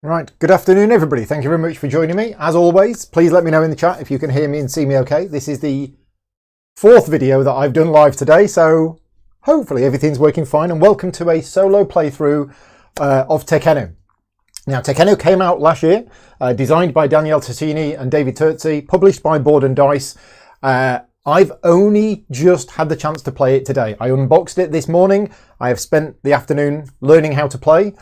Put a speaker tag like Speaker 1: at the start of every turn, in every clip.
Speaker 1: Right, good afternoon everybody. Thank you very much for joining me. As always, please let me know in the chat if you can hear me and see me okay. This is the fourth video that I've done live today, so hopefully everything's working fine, and welcome to a solo playthrough of Tekhenu. Now, Tekhenu came out last year, designed by Daniele Tassini and David Terzi, published by Board and Dice. I've only just had the chance to play it today. I unboxed it this morning. I have spent the afternoon learning how to play.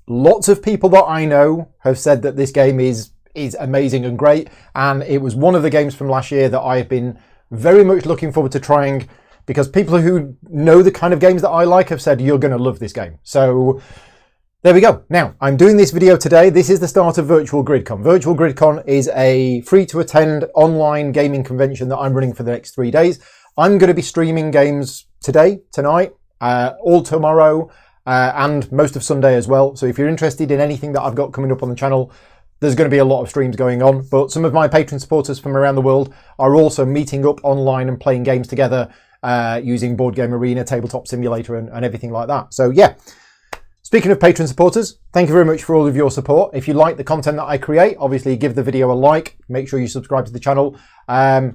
Speaker 1: Lots of people that I know have said that this game is amazing and great, and it was one of the games from last year that I have been very much looking forward to trying, because people who know the kind of games that I like have said you're going to love this game. So there we go. Now, I'm doing this video today. This is the start of Virtual GridCon. Virtual GridCon is a free-to-attend online gaming convention that I'm running for the next 3 days. I'm going to be streaming games today, tonight, all tomorrow, and most of Sunday as well. So if you're interested in anything that I've got coming up on the channel, there's going to be a lot of streams going on. But some of my patron supporters from around the world are also meeting up online and playing games together using Board Game Arena, Tabletop Simulator, and everything like that. So yeah. Speaking of patron supporters, thank you very much for all of your support. If you like the content that I create, obviously give the video a like. Make sure you subscribe to the channel.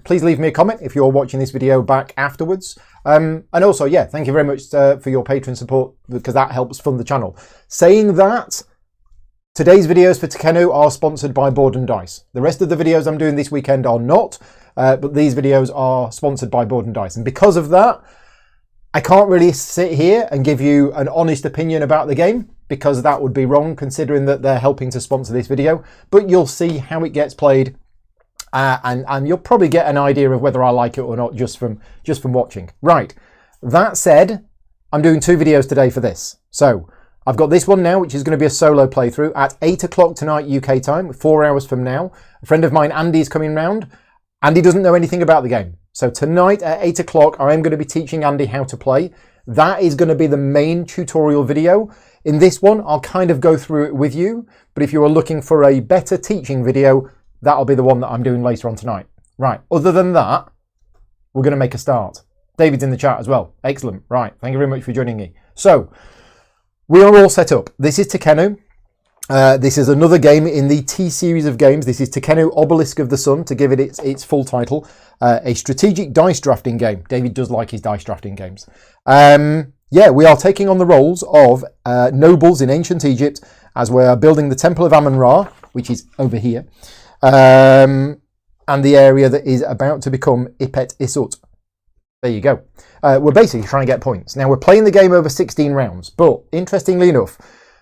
Speaker 1: Please leave me a comment if you're watching this video back afterwards. And also, yeah, thank you very much for your patron support, because that helps fund the channel. Saying that, today's videos for Tekhenu are sponsored by Board and Dice. The rest of the videos I'm doing this weekend are not, but these videos are sponsored by Board and Dice. And because of that, I can't really sit here and give you an honest opinion about the game, because that would be wrong considering that they're helping to sponsor this video. But you'll see how it gets played, and you'll probably get an idea of whether I like it or not just from watching. Right, that said, I'm doing 2 videos today for this. So I've got this one now, which is going to be a solo playthrough at 8 o'clock tonight UK time, 4 hours from now. A friend of mine, Andy, is coming round. Andy doesn't know anything about the game. So tonight at 8 o'clock, I am going to be teaching Andy how to play. That is going to be the main tutorial video. In this one, I'll kind of go through it with you. But if you are looking for a better teaching video, that'll be the one that I'm doing later on tonight. Right, other than that, we're going to make a start. David's in the chat as well. Excellent. Right, thank you very much for joining me. So, we are all set up. This is Tekhenu. This is another game in the T series of games. This is Tekhenu Obelisk of the Sun, to give it its full title. A strategic dice drafting game. David does like his dice drafting games. Yeah, we are taking on the roles of nobles in ancient Egypt as we are building the Temple of Amun-Ra, which is over here, and the area that is about to become Ipet Isut. There you go. We're basically trying to get points. Now, we're playing the game over 16 rounds, but interestingly enough,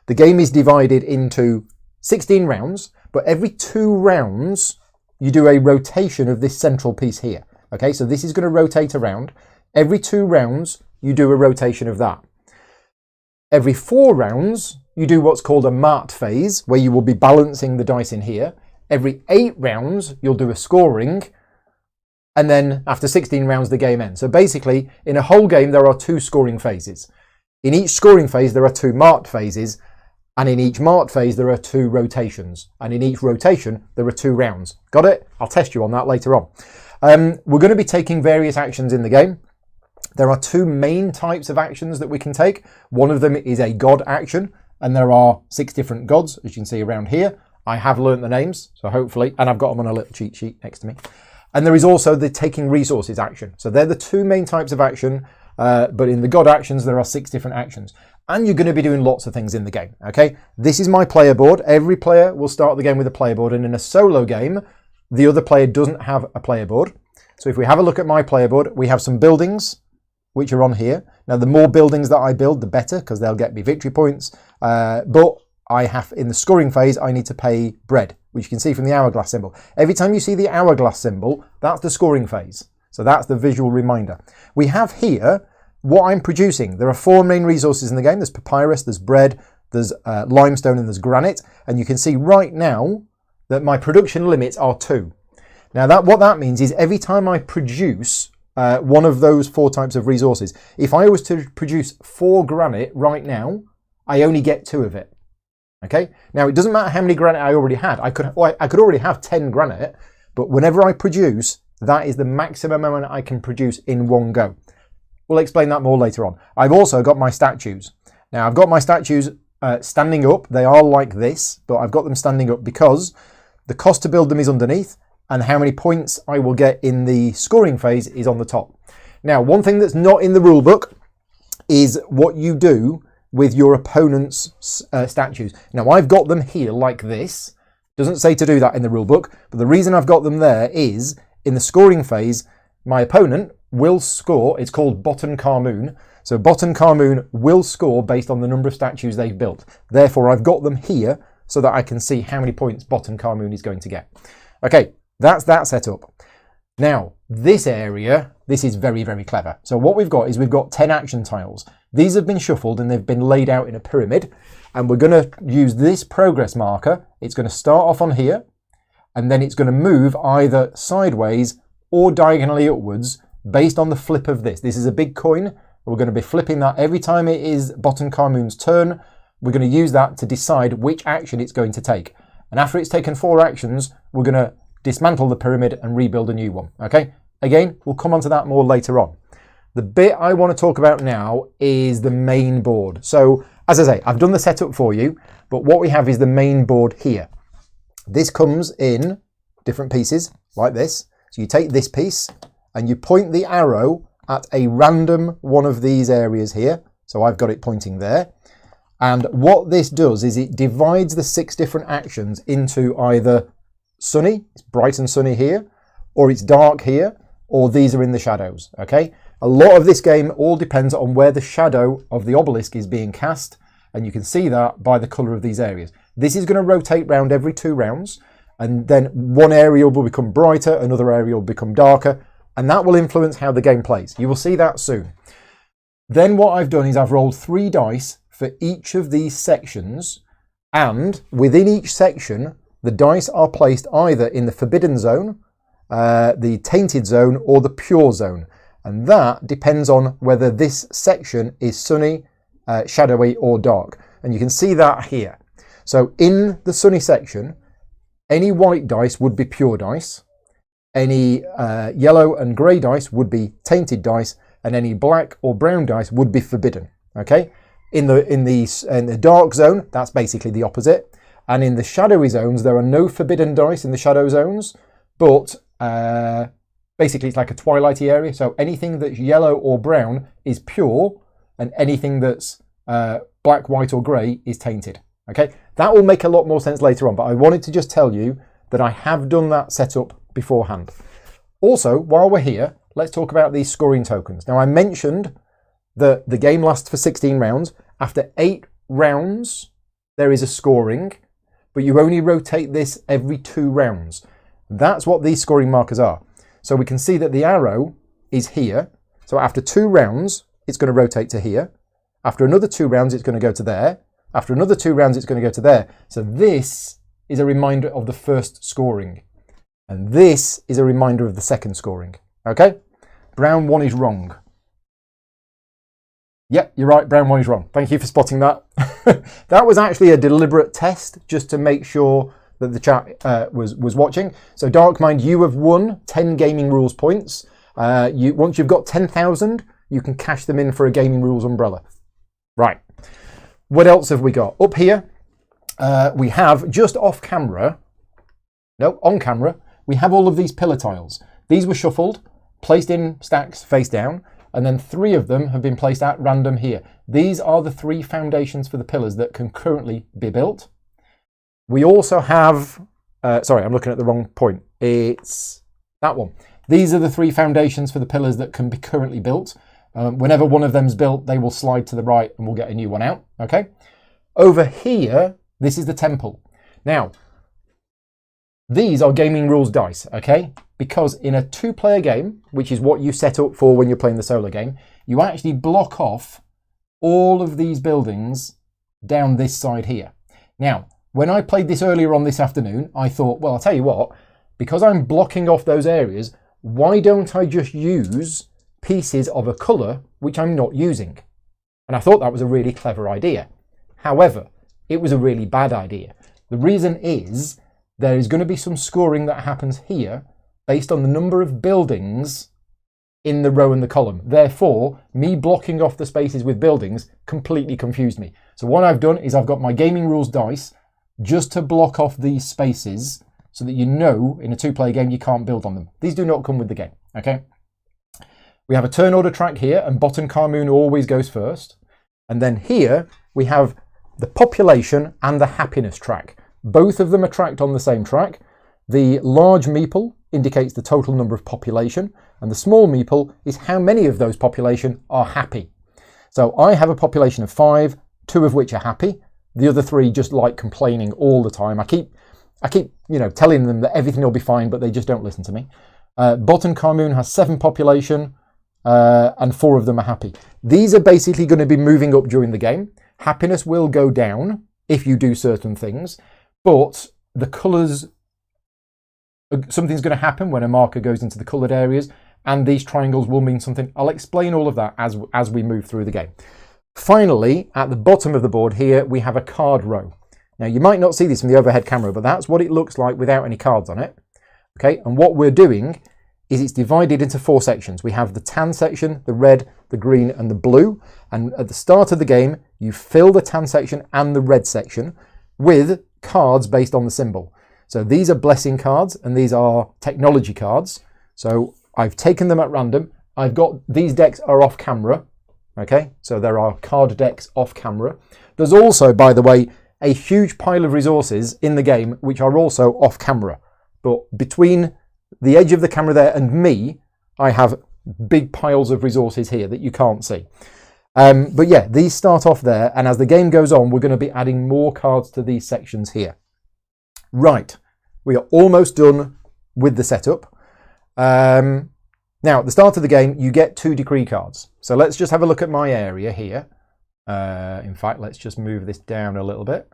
Speaker 1: the game is divided into 16 rounds, but every 2 rounds, you do a rotation of this central piece here. Okay, so this is going to rotate around. Every 2 rounds, you do a rotation of that. Every 4 rounds, you do what's called a mart phase, where you will be balancing the dice in here. Every 8 rounds, you'll do a scoring. And then after 16 rounds, the game ends. So basically, in a whole game, there are 2 scoring phases. In each scoring phase, there are 2 mart phases. And in each mart phase, there are 2 rotations. And in each rotation, there are 2 rounds. Got it? I'll test you on that later on. We're going to be taking various actions in the game. There are 2 main types of actions that we can take. One of them is a god action. And there are 6 different gods, as you can see around here. I have learnt the names, so hopefully. And I've got them on a little cheat sheet next to me. And there is also the taking resources action. So they're the 2 main types of action. But in the god actions, there are 6 different actions. And you're going to be doing lots of things in the game, okay? This is my player board. Every player will start the game with a player board, and in a solo game, the other player doesn't have a player board. So if we have a look at my player board, we have some buildings, which are on here. Now, the more buildings that I build, the better, because they'll get me victory points. But I have, in the scoring phase, I need to pay bread, which you can see from the hourglass symbol. Every time you see the hourglass symbol, that's the scoring phase. So that's the visual reminder. We have here what I'm producing. There are 4 main resources in the game. There's papyrus, there's bread, there's limestone, and there's granite. And you can see right now that my production limits are 2. Now, what that means is every time I produce one of those 4 types of resources, if I was to produce 4 granite right now, I only get 2 of it. Okay? Now, it doesn't matter how many granite I already had. I could already have 10 granite, but whenever I produce, that is the maximum amount I can produce in one go. We'll explain that more later on. I've also got my statues. Now, I've got my statues standing up. They are like this, but I've got them standing up because the cost to build them is underneath and how many points I will get in the scoring phase is on the top. Now, one thing that's not in the rule book is what you do with your opponent's statues. Now, I've got them here like this. Doesn't say to do that in the rule book, but the reason I've got them there is in the scoring phase, my opponent will score. It's called Bottom Carmoon. So Bottom Carmoon will score based on the number of statues they've built. Therefore, I've got them here so that I can see how many points Bottom Carmoon is going to get. Okay, that's that set up. Now, this area, this is very, very clever. So what we've got is we've got 10 action tiles. These have been shuffled and they've been laid out in a pyramid. And we're going to use this progress marker. It's going to start off on here, and then it's going to move either sideways or diagonally upwards based on the flip of this. This is a big coin. We're going to be flipping that every time it is Bottom Carmoon's turn. We're going to use that to decide which action it's going to take. And after it's taken 4 actions, we're going to dismantle the pyramid and rebuild a new one. Okay? Again, we'll come on to that more later on. The bit I want to talk about now is the main board. So, as I say, I've done the setup for you, but what we have is the main board here. This comes in different pieces like this. So you take this piece and you point the arrow at a random one of these areas here. So I've got it pointing there. And what this does is it divides the 6 different actions into either sunny, it's bright and sunny here, or it's dark here, or these are in the shadows, okay? A lot of this game all depends on where the shadow of the obelisk is being cast, and you can see that by the colour of these areas. This is going to rotate round every 2 rounds, and then one area will become brighter, another area will become darker, and that will influence how the game plays. You will see that soon. Then what I've done is I've rolled 3 dice for each of these sections, and within each section, the dice are placed either in the forbidden zone, the tainted zone, or the pure zone. And that depends on whether this section is sunny, shadowy, or dark. And you can see that here. So in the sunny section, any white dice would be pure dice. Any yellow and grey dice would be tainted dice, and any black or brown dice would be forbidden. Okay? In the dark zone, that's basically the opposite. And in the shadowy zones, there are no forbidden dice in the shadow zones, but basically it's like a twilighty area. So anything that's yellow or brown is pure, and anything that's black, white, or grey is tainted. Okay, that will make a lot more sense later on, but I wanted to just tell you that I have done that setup beforehand. Also, while we're here, let's talk about these scoring tokens. Now, I mentioned that the game lasts for 16 rounds. After 8 rounds, there is a scoring, but you only rotate this every 2 rounds. That's what these scoring markers are. So we can see that the arrow is here. So after 2 rounds, it's going to rotate to here. After another 2 rounds, it's going to go to there. After another 2 rounds, it's going to go to there. So this is a reminder of the first scoring. And this is a reminder of the second scoring. Okay? Brown 1 is wrong. Yep, you're right, brown 1 is wrong. Thank you for spotting that. That was actually a deliberate test just to make sure that the chat was watching. So Darkmind, you have won 10 gaming rules points. Once you've got 10,000, you can cash them in for a gaming rules umbrella. Right. What else have we got? Up here, we have just off camera, no, on camera, we have all of these pillar tiles. These were shuffled, placed in stacks face down, and then 3 of them have been placed at random here. These are the 3 foundations for the pillars that can currently be built. We also have, sorry, I'm looking at the wrong point. It's that one. These are the 3 foundations for the pillars that can be currently built. Whenever one of them's built, they will slide to the right and we'll get a new one out, okay? Over here, this is the temple. Now, these are gaming rules dice, okay? Because in a 2-player game, which is what you set up for when you're playing the solo game, you actually block off all of these buildings down this side here. Now, when I played this earlier on this afternoon, I thought, well, I'll tell you what, because I'm blocking off those areas, why don't I just use pieces of a colour which I'm not using? And I thought that was a really clever idea. However, it was a really bad idea. The reason is there is going to be some scoring that happens here based on the number of buildings in the row and the column. Therefore, me blocking off the spaces with buildings completely confused me. So what I've done is I've got my gaming rules dice just to block off these spaces so that you know in a two-player game you can't build on them. These do not come with the game, okay? We have a turn order track here, and bot and car moon always goes first. And then here we have the population and the happiness track. Both of them are tracked on the same track. The large meeple indicates the total number of population, and the small meeple is how many of those population are happy. So I have a population of 5, 2 of which are happy. The other 3 just like complaining all the time. I keep telling them that everything will be fine, but they just don't listen to me. Bot and car moon has 7 population, and 4 of them are happy. These are basically going to be moving up during the game. Happiness will go down if you do certain things, but the colours, something's going to happen when a marker goes into the coloured areas, and these triangles will mean something. I'll explain all of that as we move through the game. Finally, at the bottom of the board here, we have a card row. Now, you might not see this from the overhead camera, but that's what it looks like without any cards on it. Okay, and what we're doing is it's divided into 4 sections. We have the tan section, the red, the green, and the blue. And at the start of the game, you fill the tan section and the red section with cards based on the symbol. So these are blessing cards, and these are technology cards. So I've taken them at random. I've got, these decks are off camera. Okay, so there are card decks off camera. There's also, by the way, a huge pile of resources in the game which are also off camera. But between the edge of the camera there and me, I have big piles of resources here that you can't see. But yeah, these start off there, and as the game goes on, we're going to be adding more cards to these sections here. Right, we are almost done with the setup. Now, at the start of the game, you get 2 decree cards. So let's just have a look at my area here. In fact, let's just move this down a little bit.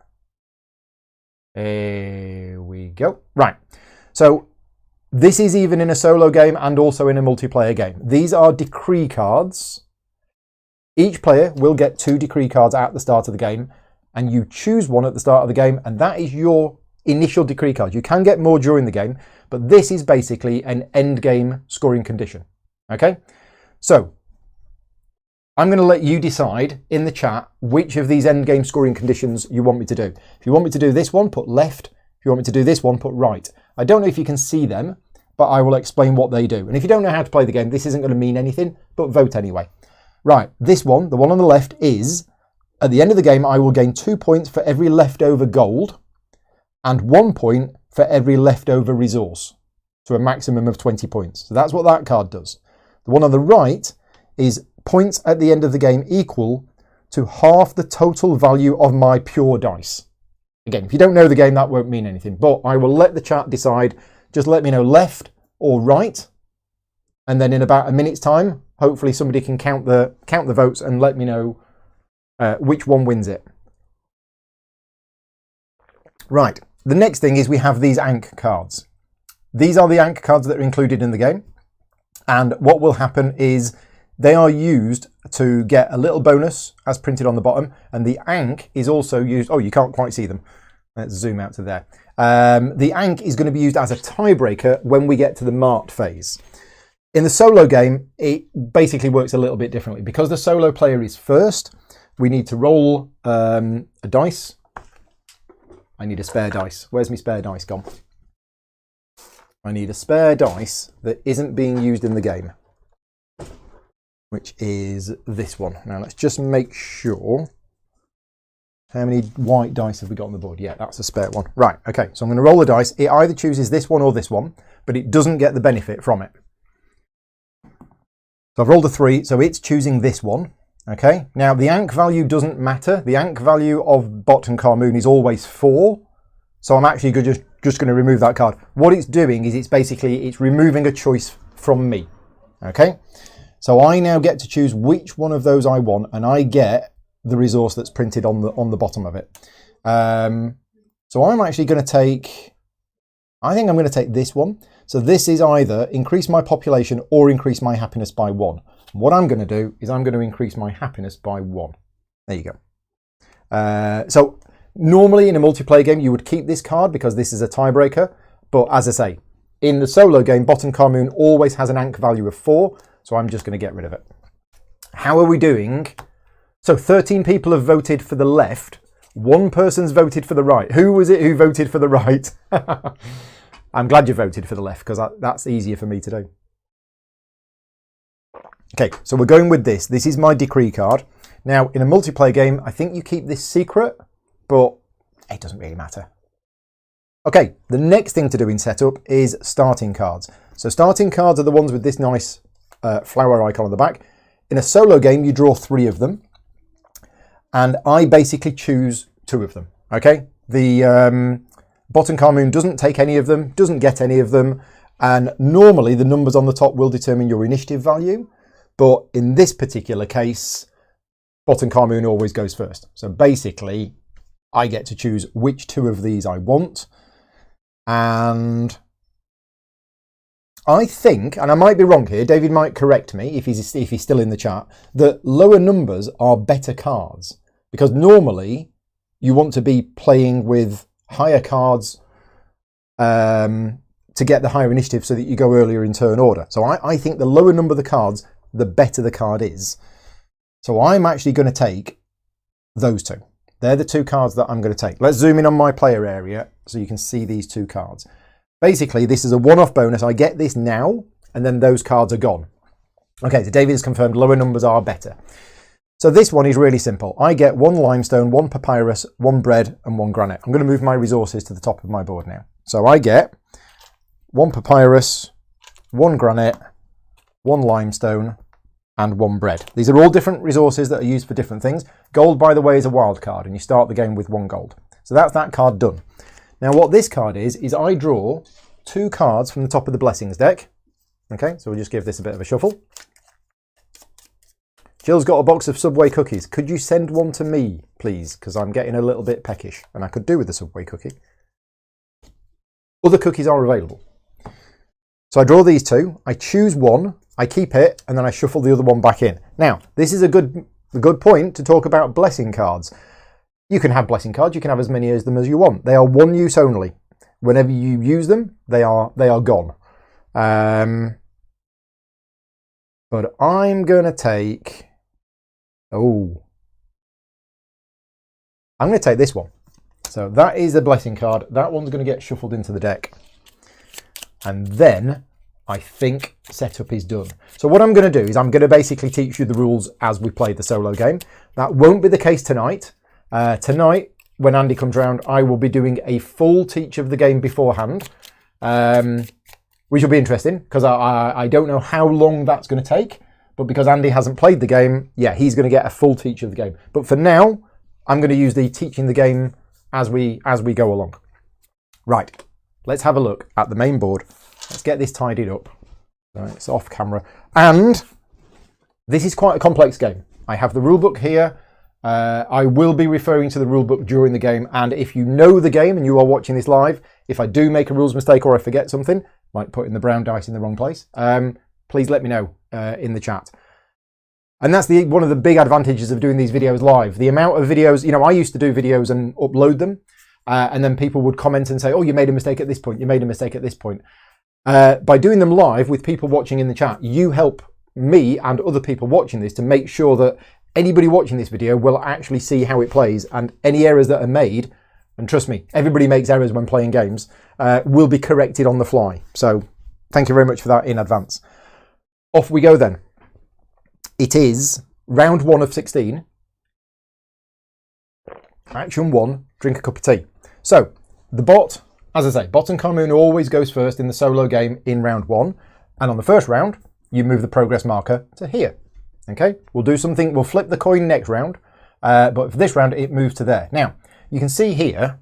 Speaker 1: There we go. Right, so this is even in a solo game and also in a multiplayer game. These are decree cards. Each player will get 2 decree cards at the start of the game, and you choose one at the start of the game, and that is your initial decree card. You can get more during the game, but this is basically an end game scoring condition. Okay, so I'm going to let you decide in the chat which of these end game scoring conditions you want me to do. If you want me to do this one, put left. If you want me to do this one, put right. I don't know if you can see them, but I will explain what they do. And if you don't know how to play the game, this isn't going to mean anything, but vote anyway. Right, this one, the one on the left, is at the end of the game, I will gain 2 points for every leftover gold and 1 point for every leftover resource, to a maximum of 20 points. So that's what that card does. The one on the right is points at the end of the game equal to half the total value of my pure dice. Again, if you don't know the game, that won't mean anything, but I will let the chat decide. Just let me know left or right, and then in about a minute's time, hopefully somebody can count the votes and let me know which one wins it. Right, the next thing is we have these Ankh cards. These are the Ankh cards that are included in the game, and what will happen is they are used to get a little bonus as printed on the bottom, and the Ankh is also used. Oh, you can't quite see them. Let's zoom out to there. The Ankh is going to be used as a tiebreaker when we get to the marked phase. In the solo game, it basically works a little bit differently. Because the solo player is first, we need to roll a dice. I need a spare dice. Where's my spare dice gone? I need a spare dice that isn't being used in the game, which is this one. Now let's just make sure. How many white dice have we got on the board? Yeah, that's a spare one. Right, okay, so I'm going to roll the dice. It either chooses this one or this one, but it doesn't get the benefit from it. So I've rolled a 3, so it's choosing this one. Okay, now the Ankh value doesn't matter. The Ankh value of Bot and Car Moon is always 4. So I'm actually just going to remove that card. What it's doing is it's removing a choice from me. Okay, so I now get to choose which one of those I want, and I get the resource that's printed on the bottom of it. So I'm actually going to take, I think I'm going to take this one. So this is either increase my population or increase my happiness by 1. What I'm going to do is I'm going to increase my happiness by 1. There you go. So normally in a multiplayer game, you would keep this card because this is a tiebreaker. But as I say, in the solo game, Bot and Car Moon always has an Ankh value of 4. So I'm just going to get rid of it. How are we doing? So 13 people have voted for the left. One person's voted for the right. Who was it who voted for the right? I'm glad you voted for the left because that's easier for me to do. Okay, so we're going with this. This is my decree card. Now, in a multiplayer game, I think you keep this secret, but it doesn't really matter. Okay, the next thing to do in setup is starting cards. So starting cards are the ones with this nice flower icon on the back. In a solo game, you draw 3 of them, and I basically choose 2 of them, okay? The bottom card moon doesn't take any of them, doesn't get any of them, and normally the numbers on the top will determine your initiative value, but in this particular case, bottom card moon always goes first. So basically, I get to choose which 2 of these I want, and I think, and I might be wrong here, David might correct me if he's still in the chat, that lower numbers are better cards, because normally you want to be playing with higher cards to get the higher initiative so that you go earlier in turn order. So I think the lower number of the cards, the better the card is. So I'm actually going to take those 2. They're the 2 cards that I'm going to take. Let's zoom in on my player area so you can see these 2 cards. Basically, this is a one-off bonus. I get this now, and then those cards are gone. Okay, so David has confirmed lower numbers are better. So this one is really simple. I get 1 limestone, 1 papyrus, 1 bread, and 1 granite. I'm going to move my resources to the top of my board now. So I get 1 papyrus, 1 granite, 1 limestone, and 1 bread. These are all different resources that are used for different things. Gold, by the way, is a wild card, and you start the game with 1 gold. So that's that card done. Now what this card is I draw 2 cards from the top of the blessings deck. Okay, so we'll just give this a bit of a shuffle. Jill's got a box of Subway cookies. Could you send one to me, please? Because I'm getting a little bit peckish, and I could do with the Subway cookie. Other cookies are available. So I draw these 2, I choose 1, I keep it, and then I shuffle the other one back in. Now, this is a good point to talk about blessing cards. You can have blessing cards, you can have as many of them as you want. They are one use only. Whenever you use them, they are gone. But I'm going to take... I'm going to take this one. So that is a blessing card. That one's going to get shuffled into the deck. And then I think setup is done. So what I'm going to do is I'm going to basically teach you the rules as we play the solo game. That won't be the case tonight. Tonight, when Andy comes round, I will be doing a full teach of the game beforehand, which will be interesting because I don't know how long that's going to take, but because Andy hasn't played the game, yeah, he's going to get a full teach of the game. But for now, I'm going to use the teaching the game as we go along. Right, let's have a look at the main board. Let's get this tidied up. Right, it's off camera. And this is quite a complex game. I have the rulebook here. I will be referring to the rulebook during the game, and if you know the game and you are watching this live, if I do make a rules mistake or I forget something, like putting the brown dice in the wrong place, please let me know in the chat. And that's one of the big advantages of doing these videos live. The amount of videos, you know, I used to do videos and upload them, and then people would comment and say, oh, you made a mistake at this point, you made a mistake at this point. By doing them live with people watching in the chat, you help me and other people watching this to make sure that anybody watching this video will actually see how it plays, and any errors that are made, and trust me, everybody makes errors when playing games, will be corrected on the fly. So thank you very much for that in advance. Off we go then. It is round 1 of 16. Action 1, drink a cup of tea. So the bot, as I say, bottom card moon always goes first in the solo game in round 1. And on the first round, you move the progress marker to here. Okay, we'll do something, we'll flip the coin next round, but for this round it moves to there. Now, you can see here,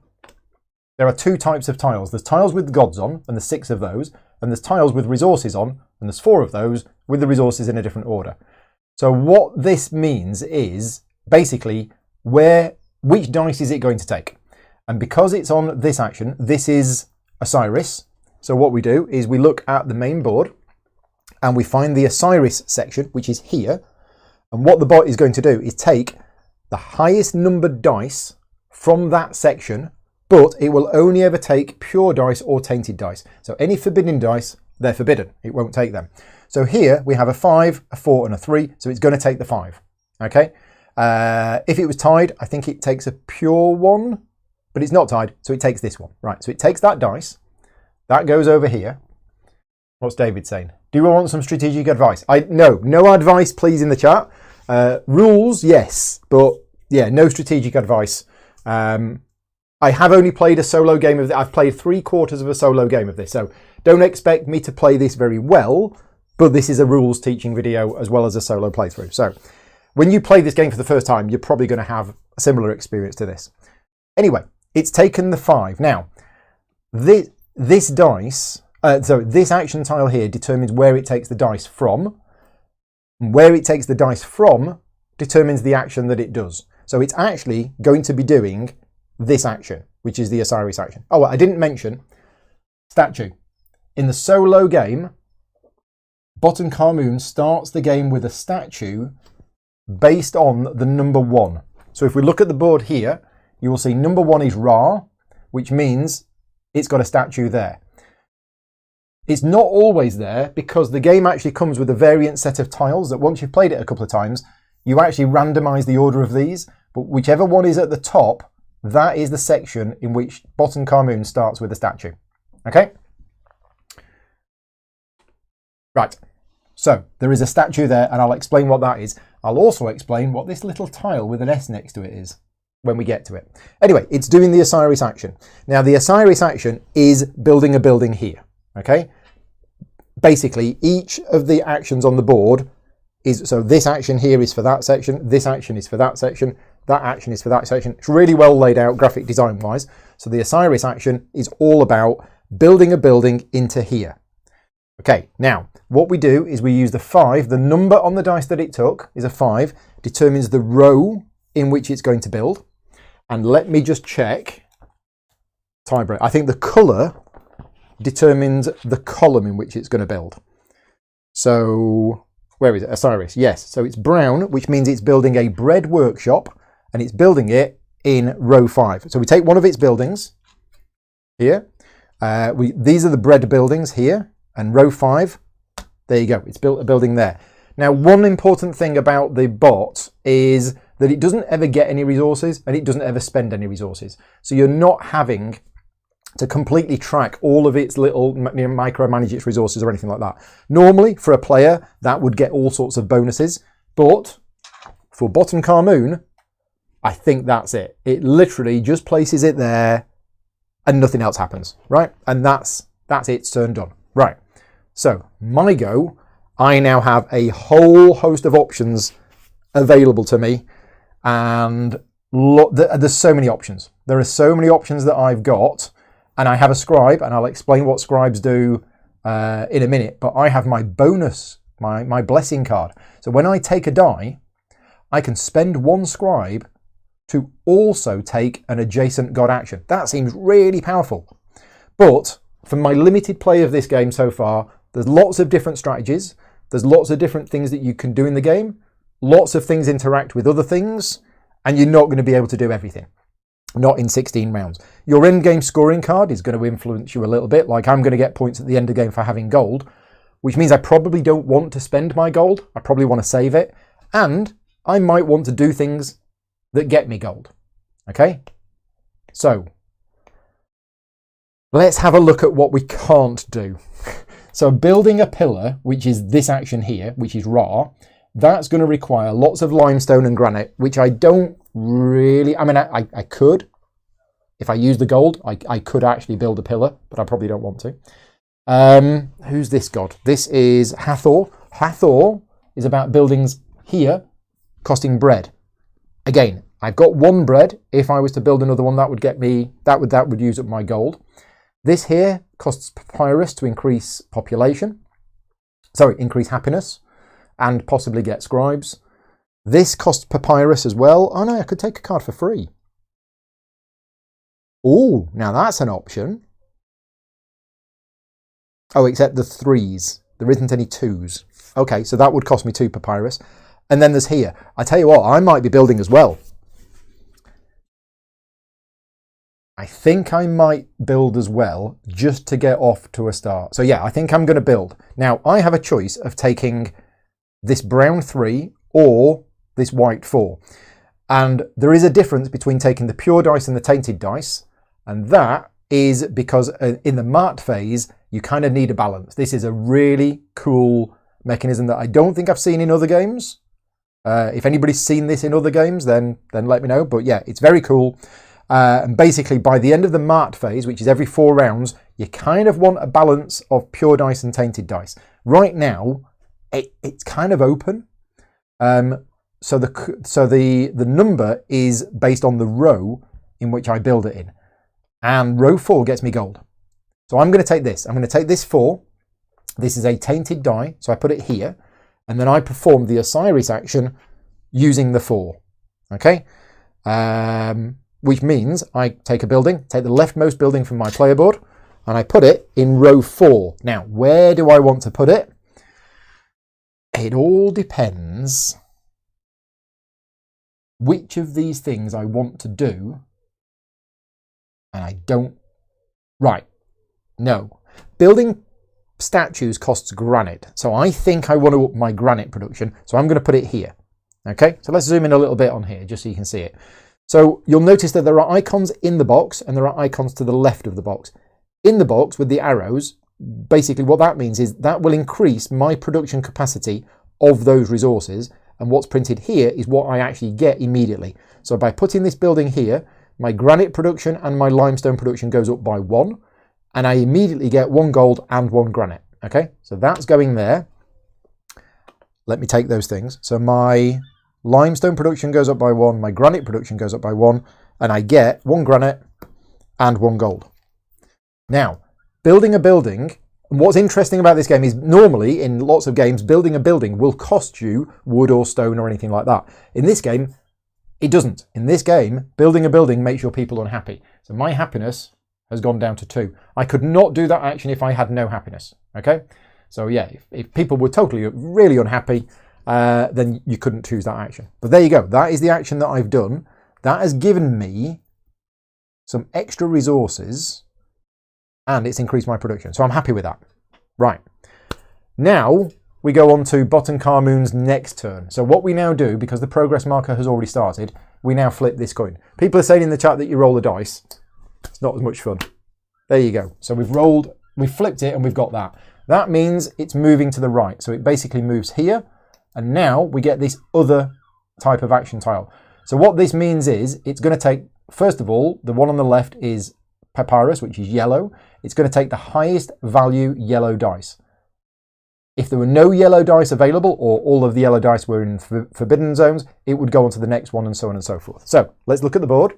Speaker 1: there are 2 types of tiles. There's tiles with gods on, and there's 6 of those, and there's tiles with resources on, and there's 4 of those with the resources in a different order. So what this means is, basically, which dice is it going to take? And because it's on this action, this is Osiris. So what we do is we look at the main board, and we find the Osiris section, which is here. And what the bot is going to do is take the highest numbered dice from that section, but it will only ever take pure dice or tainted dice. So any forbidden dice, they're forbidden. It won't take them. So here we have a 5, a 4 and a 3, so it's going to take the 5. Okay. If it was tied, I think it takes a pure 1, but it's not tied, so it takes this one. Right, so it takes that dice, that goes over here. What's David saying? Do you want some strategic advice? No advice, please, in the chat. Rules, yes, but yeah, no strategic advice. I have only played a solo game of this. I've played 3/4 of a solo game of this, so don't expect me to play this very well, but this is a rules teaching video as well as a solo playthrough. So when you play this game for the first time, you're probably going to have a similar experience to this. Anyway, it's taken the 5. Now, this dice, so this action tile here determines where it takes the dice from. Where it takes the dice from determines the action that it does. So it's actually going to be doing this action, which is the Osiris action. Oh, well, I didn't mention statue. In the solo game, Bottom Carmoon starts the game with a statue based on the number 1. So if we look at the board here, you will see number 1 is Ra, which means it's got a statue there. It's not always there because the game actually comes with a variant set of tiles that once you've played it a couple of times, you actually randomize the order of these, but whichever one is at the top, that is the section in which Bottom Carmoon starts with a statue. Okay? Right. So there is a statue there, and I'll explain what that is. I'll also explain what this little tile with an S next to it is when we get to it. Anyway, it's doing the Osiris action. Now, the Osiris action is building a building here. Okay? Basically, each of the actions on the board is, so this action here is for that section, this action is for that section, that action is for that section. It's really well laid out graphic design wise. So the Osiris action is all about building a building into here. Okay, now what we do is we use the 5, the number on the dice that it took is a 5, determines the row in which it's going to build. And let me just check. Tiebreak. I think the colour determines the column in which it's going to build. So where is it? Osiris. Yes. So it's brown, which means it's building a bread workshop, and it's building it in row 5. So we take one of its buildings here. These are the bread buildings here, and row 5. There you go. It's built a building there. Now, one important thing about the bot is that it doesn't ever get any resources and it doesn't ever spend any resources. So you're not having to completely track all of its little micromanage its resources or anything like that. Normally, for a player, that would get all sorts of bonuses. But for Bottom Carmoon, I think that's it. It literally just places it there and nothing else happens, right? And that's its turn done. Right. So my go, I now have a whole host of options available to me, and there's so many options. There are so many options that I've got, and I have a scribe, and I'll explain what scribes do in a minute, but I have my bonus, my blessing card. So when I take a die, I can spend one scribe to also take an adjacent god action. That seems really powerful. But for my limited play of this game so far, there's lots of different strategies. There's lots of different things that you can do in the game. Lots of things interact with other things, and you're not going to be able to do everything. Not in 16 rounds. Your end game scoring card is going to influence you a little bit. Like, I'm going to get points at the end of the game for having gold, which means I probably don't want to spend my gold. I probably want to save it. And I might want to do things that get me gold. Okay? So, let's have a look at what we can't do. So building a pillar, which is this action here, which is Ra, that's going to require lots of limestone and granite, which I don't really, I mean, I could, if I use the gold, I could actually build a pillar, but I probably don't want to. Who's this god? This is Hathor. Hathor is about buildings here, costing bread. Again, I've got one bread. If I was to build another one, that would get me, that would use up my gold. This here costs papyrus to increase population. Sorry, increase happiness and possibly get scribes. This costs papyrus as well. Oh no, I could take a card for free. Oh, now that's an option. Oh, except the 3s. There isn't any 2s. Okay, so that would cost me 2 papyrus. And then there's here. I tell you what, I might be building as well. I think I might build as well, just to get off to a start. So yeah, I think I'm going to build. Now, I have a choice of taking this brown 3 or this white 4. And there is a difference between taking the pure dice and the tainted dice. And that is because in the mart phase, you kind of need a balance. This is a really cool mechanism that I don't think I've seen in other games. If anybody's seen this in other games, then let me know. But yeah, it's very cool. And basically, by the end of the mart phase, which is every 4 rounds, you kind of want a balance of pure dice and tainted dice. Right now, it's kind of open. So the number is based on the row in which I build it in. And row 4 gets me gold. So I'm going to take this. I'm going to take this 4. This is a tainted die, so I put it here. And then I perform the Osiris action using the 4. Okay? Which means I take a building, take the leftmost building from my player board, and I put it in row 4. Now, where do I want to put it? It all depends which of these things I want to do, and I don't... Right. No. Building statues costs granite, so I think I want to up my granite production, so I'm going to put it here. Okay, so let's zoom in a little bit on here, just so you can see it. So you'll notice that there are icons in the box and there are icons to the left of the box. In the box with the arrows, basically what that means is that will increase my production capacity of those resources, and what's printed here is what I actually get immediately. So by putting this building here, my granite production and my limestone production goes up by 1, and I immediately get 1 gold and 1 granite. Okay, so that's going there. Let me take those things. So my limestone production goes up by 1, my granite production goes up by 1, and I get 1 granite and 1 gold. Now, building a building, and what's interesting about this game is normally in lots of games, building a building will cost you wood or stone or anything like that. In this game, it doesn't. In this game, building a building makes your people unhappy. So my happiness has gone down to 2. I could not do that action if I had no happiness. Okay? So yeah, if people were totally, really unhappy, then you couldn't choose that action. But there you go. That is the action that I've done. That has given me some extra resources and it's increased my production. So I'm happy with that. Right. Now we go on to Botan Karmun's next turn. So what we now do, because the progress marker has already started, we now flip this coin. People are saying in the chat that you roll the dice. It's not as much fun. There you go. So we've flipped it and we've got that. That means it's moving to the right. So it basically moves here. And now we get this other type of action tile. So what this means is it's going to take, first of all, the one on the left is papyrus, which is yellow. It's going to take the highest value yellow dice. If there were no yellow dice available, or all of the yellow dice were in forbidden zones, it would go on to the next one and so on and so forth. So let's look at the board.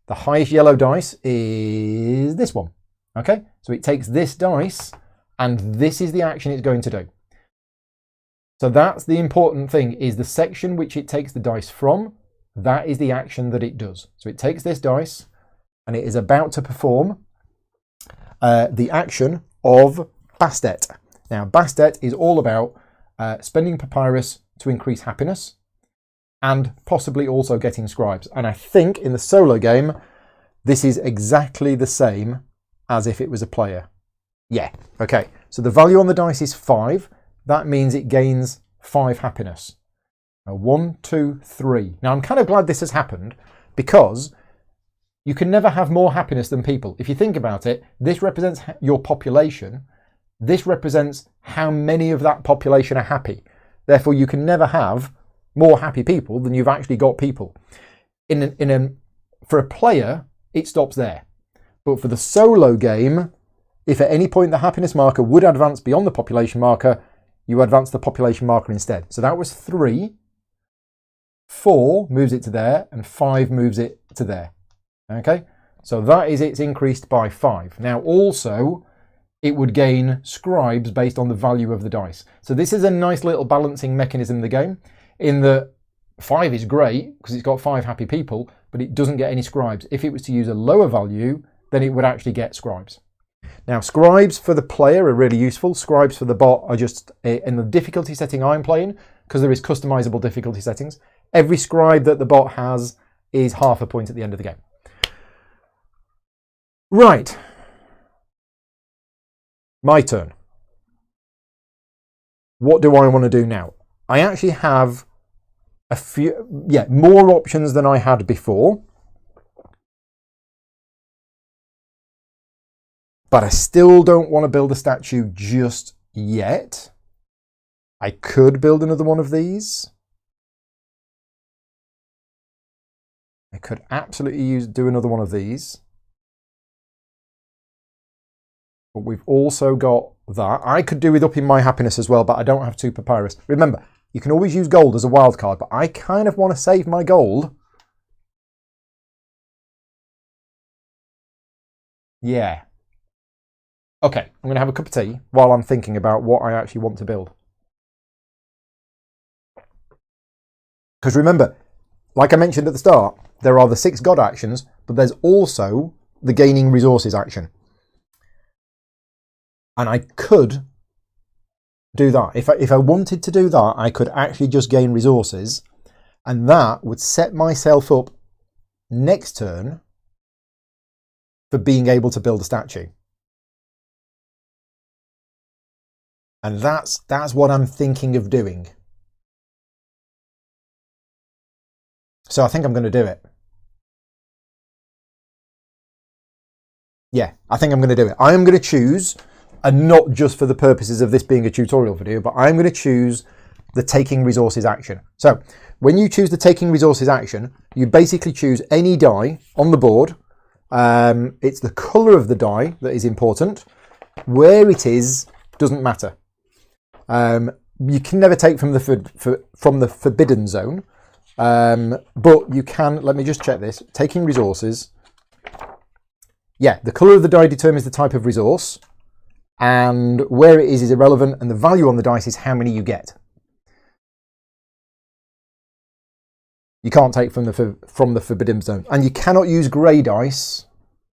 Speaker 1: The highest yellow dice is this one. Okay, so it takes this dice and this is the action it's going to do. So that's the important thing, is the section which it takes the dice from, that is the action that it does. So it takes this dice and it is about to perform the action of Bastet. Now, Bastet is all about spending papyrus to increase happiness and possibly also getting scribes. And I think in the solo game, this is exactly the same as if it was a player. Yeah, okay. So the value on the dice is 5. That means it gains 5 happiness. 1, 2, 3. Now, I'm kind of glad this has happened because you can never have more happiness than people. If you think about it, this represents your population. This represents how many of that population are happy. Therefore, you can never have more happy people than you've actually got people. For a player, it stops there. But for the solo game, if at any point the happiness marker would advance beyond the population marker, you advance the population marker instead. So that was 3. 4 moves it to there, and 5 moves it to there. Okay, so that is it's increased by 5. Now also, it would gain scribes based on the value of the dice. So this is a nice little balancing mechanism in the game, in that 5 is great because it's got 5 happy people, but it doesn't get any scribes. If it was to use a lower value, then it would actually get scribes. Now, scribes for the player are really useful. Scribes for the bot are just in the difficulty setting I'm playing, because there is customizable difficulty settings. Every scribe that the bot has is half a point at the end of the game. Right. My turn. What do I want to do now? I actually have a few, more options than I had before. But I still don't want to build a statue just yet. I could build another one of these. I could absolutely do another one of these. But we've also got that. I could do with upping my happiness as well, but I don't have 2 papyrus. Remember, you can always use gold as a wild card, but I kind of want to save my gold. Yeah. Okay, I'm going to have a cup of tea while I'm thinking about what I actually want to build. Because remember, like I mentioned at the start, there are the 6 god actions, but there's also the gaining resources action. And I could do that. If I wanted to do that, I could actually just gain resources, and that would set myself up next turn for being able to build a statue. And that's what I'm thinking of doing. So I think I'm going to do it. Yeah, I think I'm going to do it. I am going to choose, and not just for the purposes of this being a tutorial video, but I'm going to choose the taking resources action. So when you choose the taking resources action, you basically choose any die on the board. It's the colour of the die that is important. Where it is doesn't matter. You can never take from the forbidden zone, but you can. Let me just check this. Taking resources. Yeah, the colour of the die determines the type of resource, and where it is irrelevant, and the value on the dice is how many you get. You can't take from the forbidden zone, and you cannot use grey dice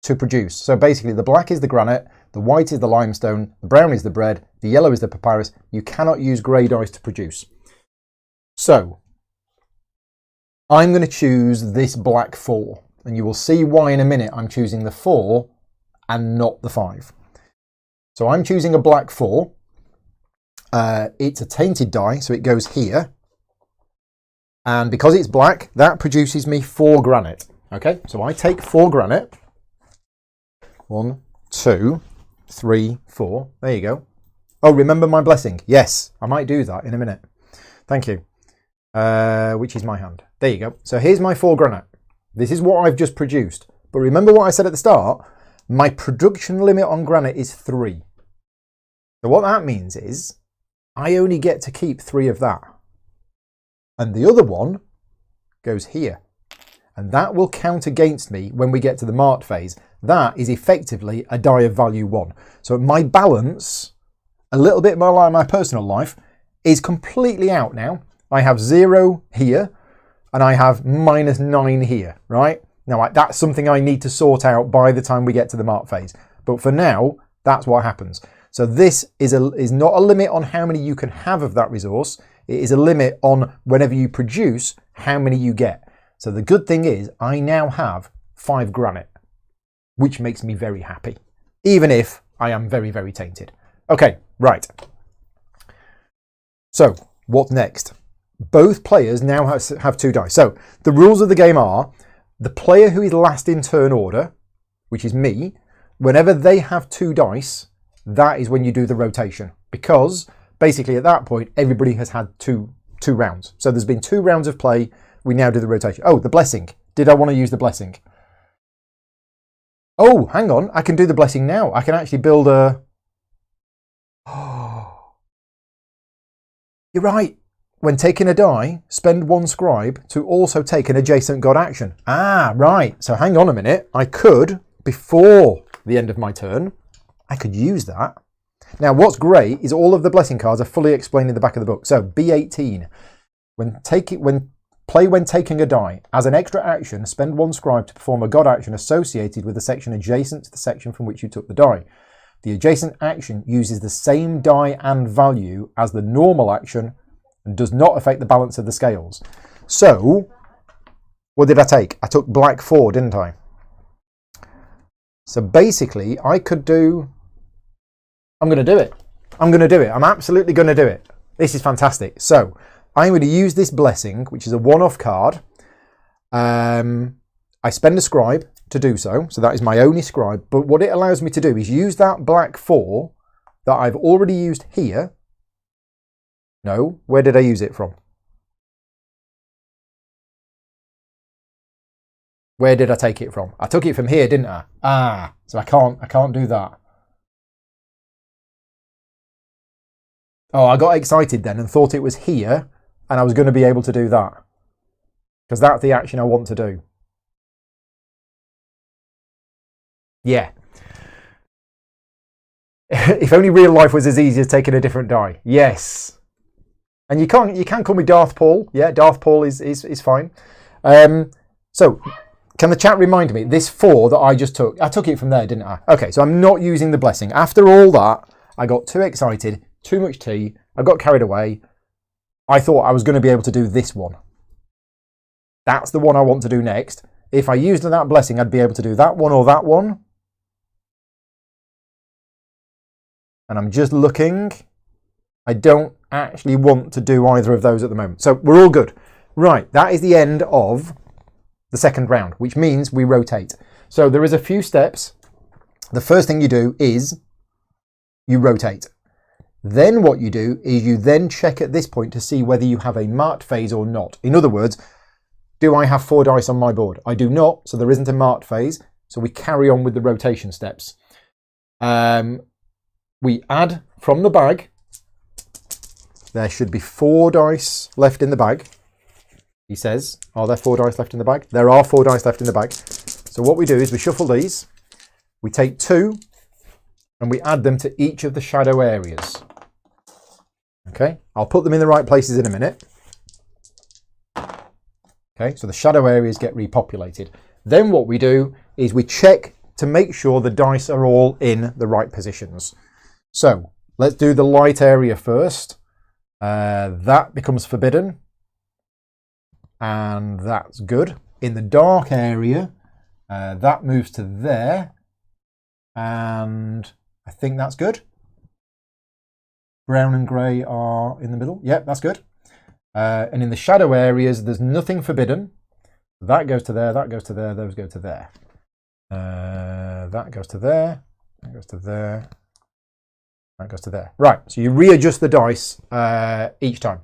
Speaker 1: to produce. So basically, the black is the granite, the white is the limestone, the brown is the bread, the yellow is the papyrus. You cannot use grey dice to produce. So I'm going to choose this black 4, and you will see why in a minute I'm choosing the 4 and not the 5. So I'm choosing a black 4. It's a tainted die, so it goes here. And because it's black, that produces me 4 granite. Okay, so I take 4 granite. 1, 2, 3, 4. There you go. Oh, remember my blessing. Yes, I might do that in a minute. Thank you. Which is my hand. There you go. So here's my 4 granite. This is what I've just produced. But remember what I said at the start? My production limit on granite is 3. So what that means is I only get to keep 3 of that. And the other one goes here. And that will count against me when we get to the marked phase. That is effectively a die of value 1. So my balance, a little bit more like my personal life, is completely out now. I have 0 here, and I have -9 here, right? Now, that's something I need to sort out by the time we get to the mark phase. But for now, that's what happens. So this is not a limit on how many you can have of that resource. It is a limit on whenever you produce, how many you get. So the good thing is I now have 5 granite, which makes me very happy, even if I am very, very tainted. Okay, right. So what next? Both players now have 2 dice. So the rules of the game are the player who is last in turn order, which is me, whenever they have 2 dice, that is when you do the rotation. Because basically at that point, everybody has had two rounds. So there's been 2 rounds of play. We now do the rotation. Oh, the blessing. Did I want to use the blessing? Oh, hang on. I can do the blessing now. I can actually build a... Oh, you're right. When taking a die, spend 1 scribe to also take an adjacent god action. Ah, right. So hang on a minute. I could, before the end of my turn, I could use that. Now, what's great is all of the blessing cards are fully explained in the back of the book. So B18, when taking a die, as an extra action, spend 1 scribe to perform a god action associated with the section adjacent to the section from which you took the die. The adjacent action uses the same die and value as the normal action and does not affect the balance of the scales. So, what did I take? I took black 4, didn't I? So basically, I could do... I'm going to do it. I'm going to do it. I'm absolutely going to do it. This is fantastic. So I'm going to use this blessing, which is a one-off card. I spend a scribe to do so. So that is my only scribe. But what it allows me to do is use that black 4 that I've already used here. No, where did I use it from? Where did I take it from? I took it from here, didn't I? Ah, so I can't do that. Oh, I got excited then and thought it was here and I was going to be able to do that. Because that's the action I want to do. Yeah. If only real life was as easy as taking a different die. Yes. And you can call me Darth Paul. Yeah, Darth Paul is fine. So, can the chat remind me, this 4 that I just took, I took it from there, didn't I? Okay, so I'm not using the blessing. After all that, I got too excited, too much tea, I got carried away. I thought I was going to be able to do this one. That's the one I want to do next. If I used that blessing, I'd be able to do that one or that one. And I'm just looking. I don't actually want to do either of those at the moment. So we're all good. Right, that is the end of the second round, which means we rotate. So there is a few steps. The first thing you do is you rotate. Then what you do is you then check at this point to see whether you have a marked phase or not. In other words, do I have 4 dice on my board? I do not, so there isn't a marked phase. So we carry on with the rotation steps. We add from the bag. There should be 4 dice left in the bag. He says, are there 4 dice left in the bag? There are 4 dice left in the bag. So what we do is we shuffle these. We take 2 and we add them to each of the shadow areas. Okay, I'll put them in the right places in a minute. Okay, so the shadow areas get repopulated. Then what we do is we check to make sure the dice are all in the right positions. So let's do the light area first. That becomes forbidden. And that's good. In the dark area, that moves to there. And I think that's good. Brown and grey are in the middle. Yep, that's good. And in the shadow areas, there's nothing forbidden. That goes to there, that goes to there, those go to there. That goes to there, that goes to there, that goes to there. Right, so you readjust the dice each time.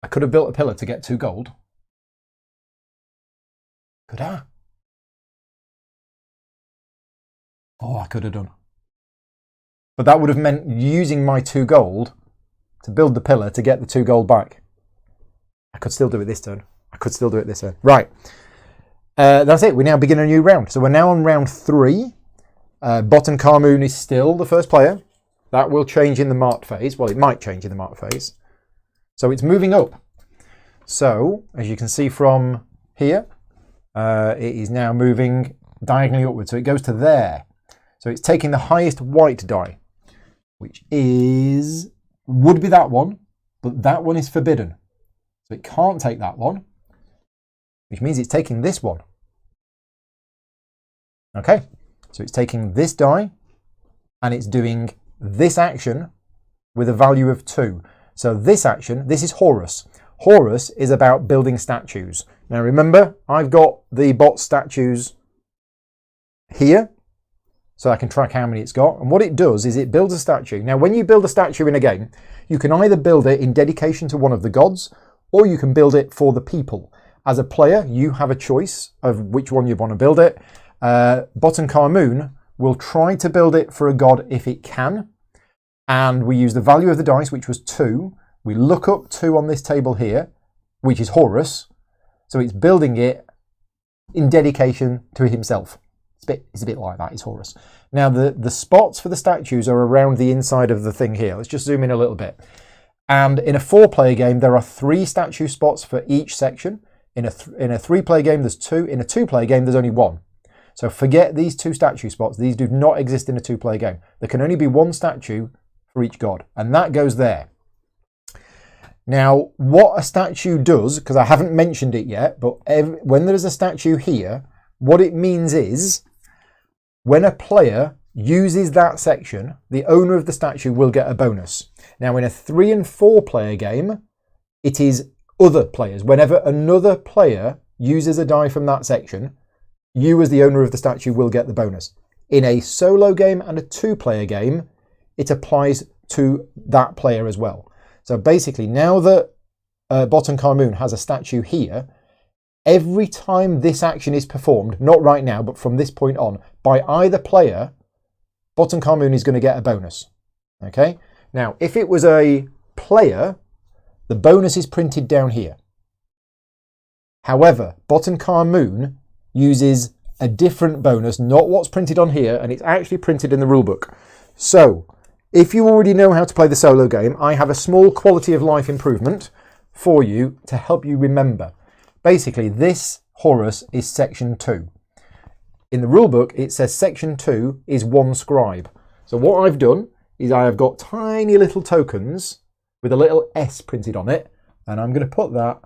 Speaker 1: I could have built a pillar to get 2 gold. Could I? Oh, I could have done. But that would have meant using my 2 gold to build the pillar to get the 2 gold back. I could still do it this turn. I could still do it this turn. Right. That's it. We now begin a new round. So we're now on round 3. Botan Carmoon is still the first player. That will change in the marked phase. Well, it might change in the marked phase. So it's moving up. So, as you can see from here, it is now moving diagonally upwards. So it goes to there. So it's taking the highest white die, which would be that one, but that one is forbidden. So it can't take that one, which means it's taking this one. Okay, so it's taking this die and it's doing this action with a value of 2. So this action, this is Horus. Horus is about building statues. Now remember, I've got the bot statues here, so I can track how many it's got. And what it does is it builds a statue. Now when you build a statue in a game, you can either build it in dedication to one of the gods, or you can build it for the people. As a player, you have a choice of which one you want to build it. Botan Carmoon will try to build it for a god if it can. And we use the value of the dice, which was 2. We look up 2 on this table here, which is Horus. So it's building it in dedication to himself. It's a bit like that, it's Horus. Now the spots for the statues are around the inside of the thing here. Let's just zoom in a little bit. And in a 4-player game, there are 3 statue spots for each section. In a 3-player game, there's 2. In a 2-player game, there's only 1. So forget these 2 statue spots. These do not exist in a 2-player game. There can only be 1 statue for each god, and that goes there. Now, what a statue does, because I haven't mentioned it yet, but when there's a statue here, what it means is when a player uses that section, the owner of the statue will get a bonus. Now, in a 3 and 4 player game, it is other players. Whenever another player uses a die from that section, you as the owner of the statue will get the bonus. In a solo game and a 2-player game, it applies to that player as well. So basically, now that Bottom Karmoon has a statue here, every time this action is performed, not right now, but from this point on, by either player, Bottom Karmoon is going to get a bonus. Okay? Now, if it was a player, the bonus is printed down here. However, Bottom Karmoon uses a different bonus, not what's printed on here, and it's actually printed in the rulebook. So, if you already know how to play the solo game, I have a small quality of life improvement for you to help you remember. Basically, this Horus is section 2. In the rulebook, it says section 2 is 1 scribe. So what I've done is I have got tiny little tokens with a little S printed on it, and I'm going to put that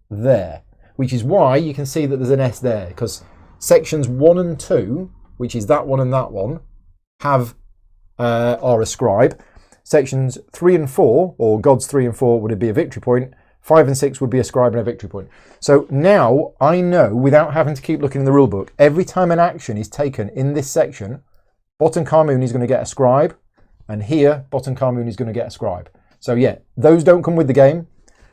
Speaker 1: there, which is why you can see that there's an S there, because sections 1 and 2, which is that one and that one, are a scribe. Sections 3 and 4, or gods 3 and 4, would be a victory point. 5 and 6 would be a scribe and a victory point. So now I know, without having to keep looking in the rulebook, every time an action is taken in this section, Bottom Karmoon is going to get a scribe, and here Bottom Karmoon is going to get a scribe. So yeah, those don't come with the game.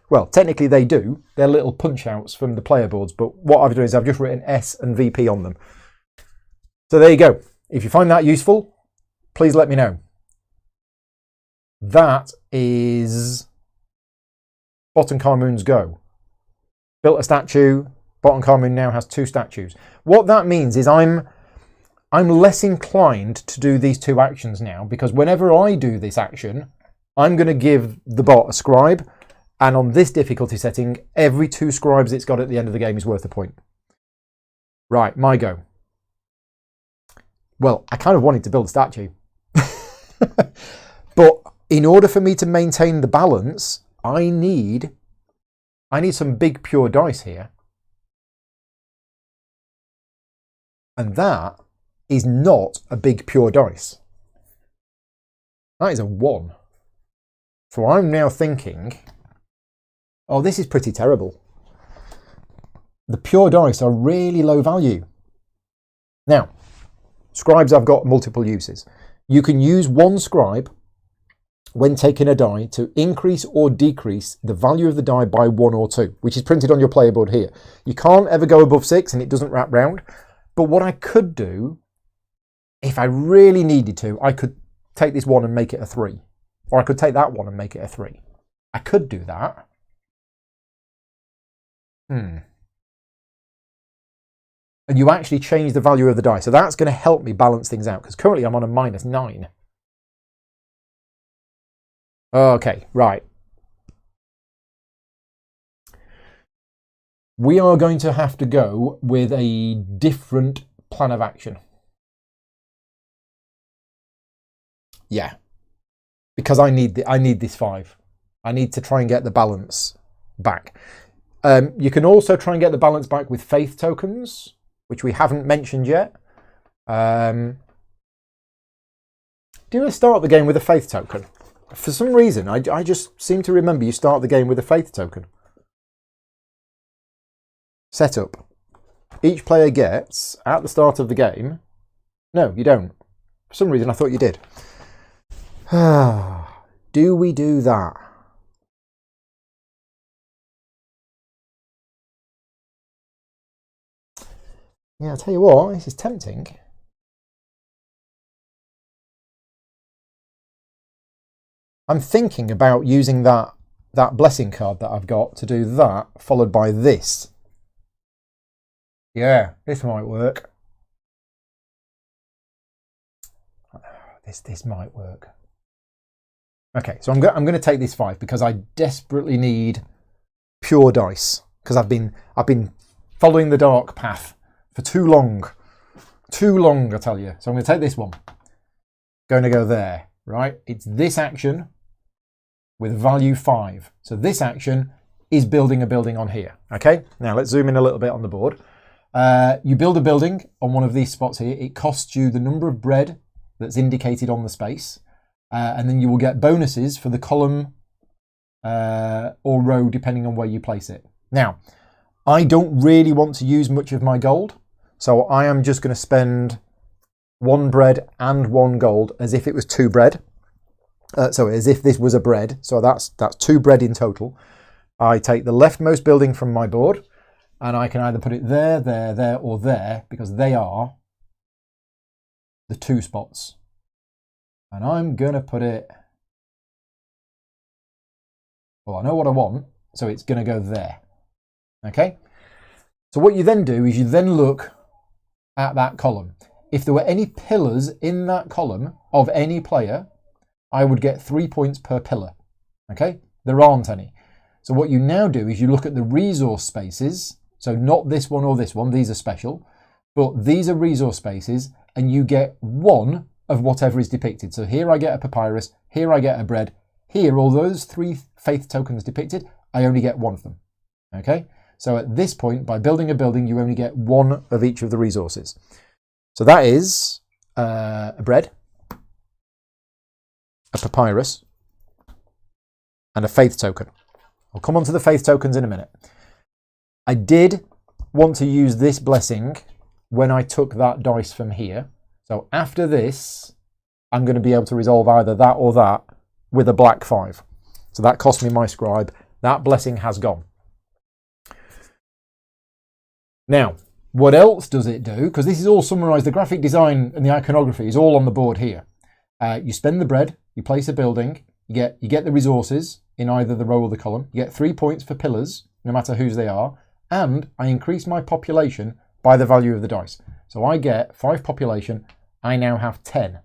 Speaker 1: Well, technically they do. They're little punch outs from the player boards, but what I've done is I've just written S and VP on them. So there you go. If you find that useful, please let me know. That is Bottom Karmoon's go. Built a statue. Bottom Karmoon now has 2 statues. What that means is I'm less inclined to do these 2 actions now, because whenever I do this action, I'm going to give the bot a scribe, and on this difficulty setting, every 2 scribes it's got at the end of the game is worth a point. Right, my go. Well, I kind of wanted to build a statue. But in order for me to maintain the balance, I need some big pure dice here. And that is not a big pure dice. That is a 1. So I'm now thinking, oh, this is pretty terrible. The pure dice are really low value. Now, scribes have got multiple uses. You can use 1 scribe when taking a die to increase or decrease the value of the die by 1 or 2, which is printed on your player board here. You can't ever go above 6 and it doesn't wrap round. But what I could do, if I really needed to, I could take this 1 and make it a 3. Or I could take that 1 and make it a 3. I could do that. And you actually change the value of the die. So that's going to help me balance things out, because currently I'm on a -9. Okay, right. We are going to have to go with a different plan of action. Yeah. Because I need this 5. I need to try and get the balance back. You can also try and get the balance back with faith tokens, which we haven't mentioned yet. Do you start the game with a faith token? For some reason, I just seem to remember you start the game with a faith token. Setup. Each player gets, at the start of the game... No, you don't. For some reason, I thought you did. Do we do that? Yeah, I'll tell you what, this is tempting. I'm thinking about using that blessing card that I've got to do that, followed by this. Yeah, this might work. This might work. Okay, so I'm going to take this 5 because I desperately need pure dice, because I've been following the dark path for too long, I tell you. So I'm going to take this one. Going to go there, right? It's this action with value 5. So this action is building a building on here. Okay, now let's zoom in a little bit on the board. You build a building on one of these spots here. It costs you the number of bread that's indicated on the space, and then you will get bonuses for the column or row depending on where you place it. Now, I don't really want to use much of my gold, so I am just going to spend 1 bread and 1 gold as if it was 2 bread. So as if this was a bread, so that's 2 bread in total. I take the leftmost building from my board, and I can either put it there, there, there, or there, because they are the 2 spots. And I'm going to put it... Well, I know what I want, so it's going to go there. Okay? So what you then do is you then look at that column. If there were any pillars in that column of any player, I would get 3 points per pillar. Okay? There aren't any. So what you now do is you look at the resource spaces. So not this one or this one, these are special, but these are resource spaces, and you get 1 of whatever is depicted. So here I get a papyrus, here I get a bread, here, all those 3 faith tokens depicted, I only get 1 of them. Okay? So at this point, by building a building, you only get 1 of each of the resources. So that is a bread, a papyrus, and a faith token. I'll come on to the faith tokens in a minute. I did want to use this blessing when I took that dice from here. So after this, I'm going to be able to resolve either that or that with a black 5. So that cost me my scribe. That blessing has gone. Now, what else does it do? Because this is all summarised. The graphic design and the iconography is all on the board here. You spend the bread, you place a building, you get the resources in either the row or the column. You get 3 points for pillars, no matter whose they are. And I increase my population by the value of the dice. So I get 5 population, I now have 10.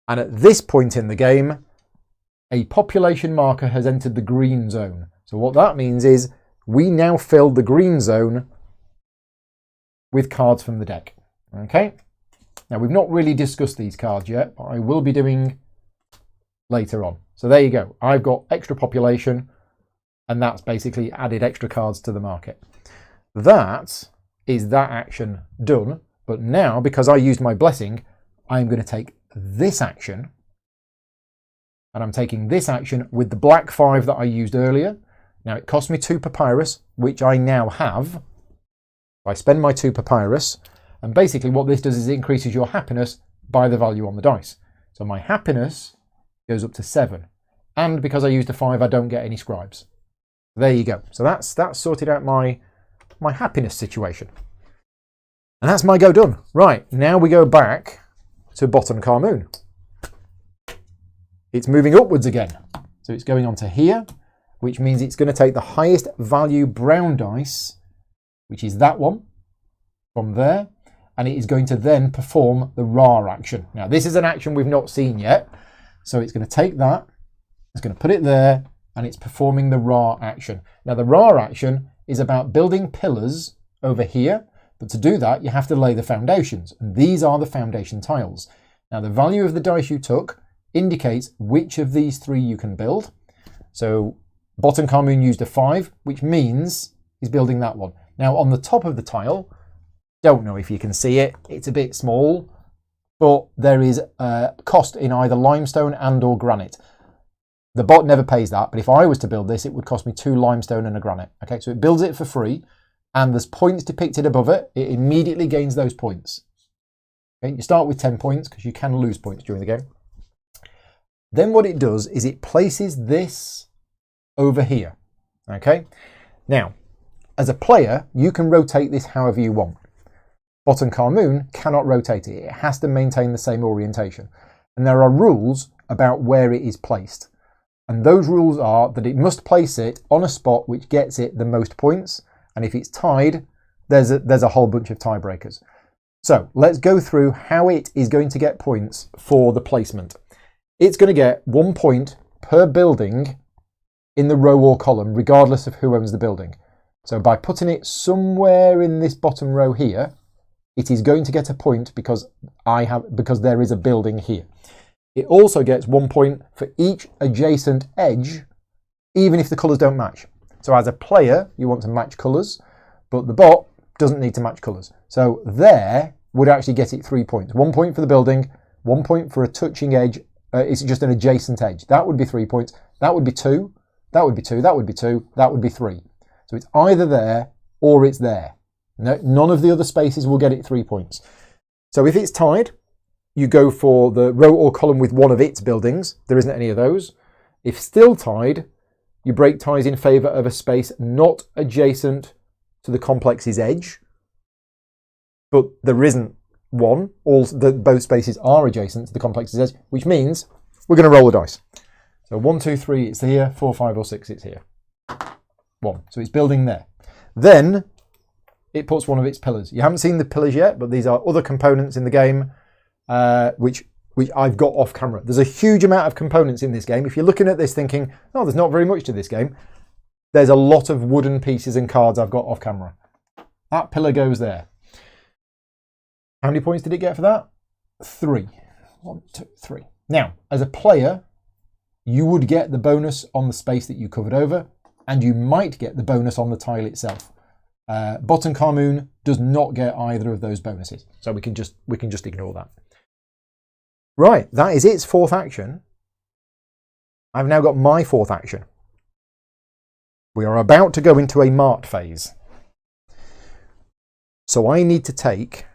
Speaker 1: And at this point in the game, a population marker has entered the green zone. So what that means is we now fill the green zone with cards from the deck. Okay? Now we've not really discussed these cards yet, but I will be doing later on. So there you go. I've got extra population, and that's basically added extra cards to the market. That is that action done. But now, because I used my blessing, I'm going to take this action, and I'm taking this action with the black 5 that I used earlier. Now it cost me 2 papyrus, which I now have. I spend my 2 papyrus, and basically what this does is it increases your happiness by the value on the dice. So my happiness goes up to 7, and because I used a 5, I don't get any scribes. There you go. So that's sorted out my happiness situation. And that's my go done. Right, now we go back to bottom Carmoon. It's moving upwards again. So it's going on to here, which means it's going to take the highest value brown dice, which is that one, from there, and it is going to then perform the Ra action. Now, this is an action we've not seen yet, so it's going to take that, it's going to put it there, and it's performing the Ra action. Now, the Ra action is about building pillars over here, but to do that, you have to lay the foundations, and these are the foundation tiles. Now, the value of the dice you took indicates which of these 3 you can build. So, bottom Carmoon used a 5, which means he's building that one. Now, on the top of the tile, don't know if you can see it, it's a bit small, but there is a cost in either limestone and or granite. The bot never pays that, but if I was to build this, it would cost me 2 limestone and a granite. Okay, so it builds it for free, and there's points depicted above it. It immediately gains those points. Okay, you start with 10 points because you can lose points during the game. Then what it does is it places this over here. Okay, now, as a player, you can rotate this however you want. Bottom Carmoon cannot rotate it. It has to maintain the same orientation. And there are rules about where it is placed. And those rules are that it must place it on a spot which gets it the most points. And if it's tied, there's a whole bunch of tiebreakers. So let's go through how it is going to get points for the placement. It's going to get 1 point per building in the row or column, regardless of who owns the building. So by putting it somewhere in this bottom row here, it is going to get a point because there is a building here. it also gets 1 point for each adjacent edge, even if the colours don't match. So as a player, you want to match colours, but the bot doesn't need to match colours. So there would actually get it 3 points. 1 point for the building, 1 point for a touching edge. It's just an adjacent edge. That would be 3 points. That would be 2. That would be 2. That would be 2. That would be 3. So it's either there or it's there. No, none of the other spaces will get it 3 points. So if it's tied, you go for the row or column with one of its buildings. There isn't any of those. If still tied, you break ties in favour of a space not adjacent to the complex's edge. But there isn't one. Both spaces are adjacent to the complex's edge, which means we're going to roll the dice. So 1, 2, 3, it's here. 4, 5 or 6, it's here. 1. So it's building there. Then it puts one of its pillars. You haven't seen the pillars yet, but these are other components in the game, which I've got off camera. There's a huge amount of components in this game. If you're looking at this thinking, oh, there's not very much to this game, there's a lot of wooden pieces and cards I've got off camera. That pillar goes there. How many points did it get for that? 3. 1, 2, 3. Now, as a player, you would get the bonus on the space that you covered over, and you might get the bonus on the tile itself. Bot and Carmoon does not get either of those bonuses, so we can just ignore that. Right, that is its fourth action. I've now got my fourth action. We are about to go into a mart phase. So I need to take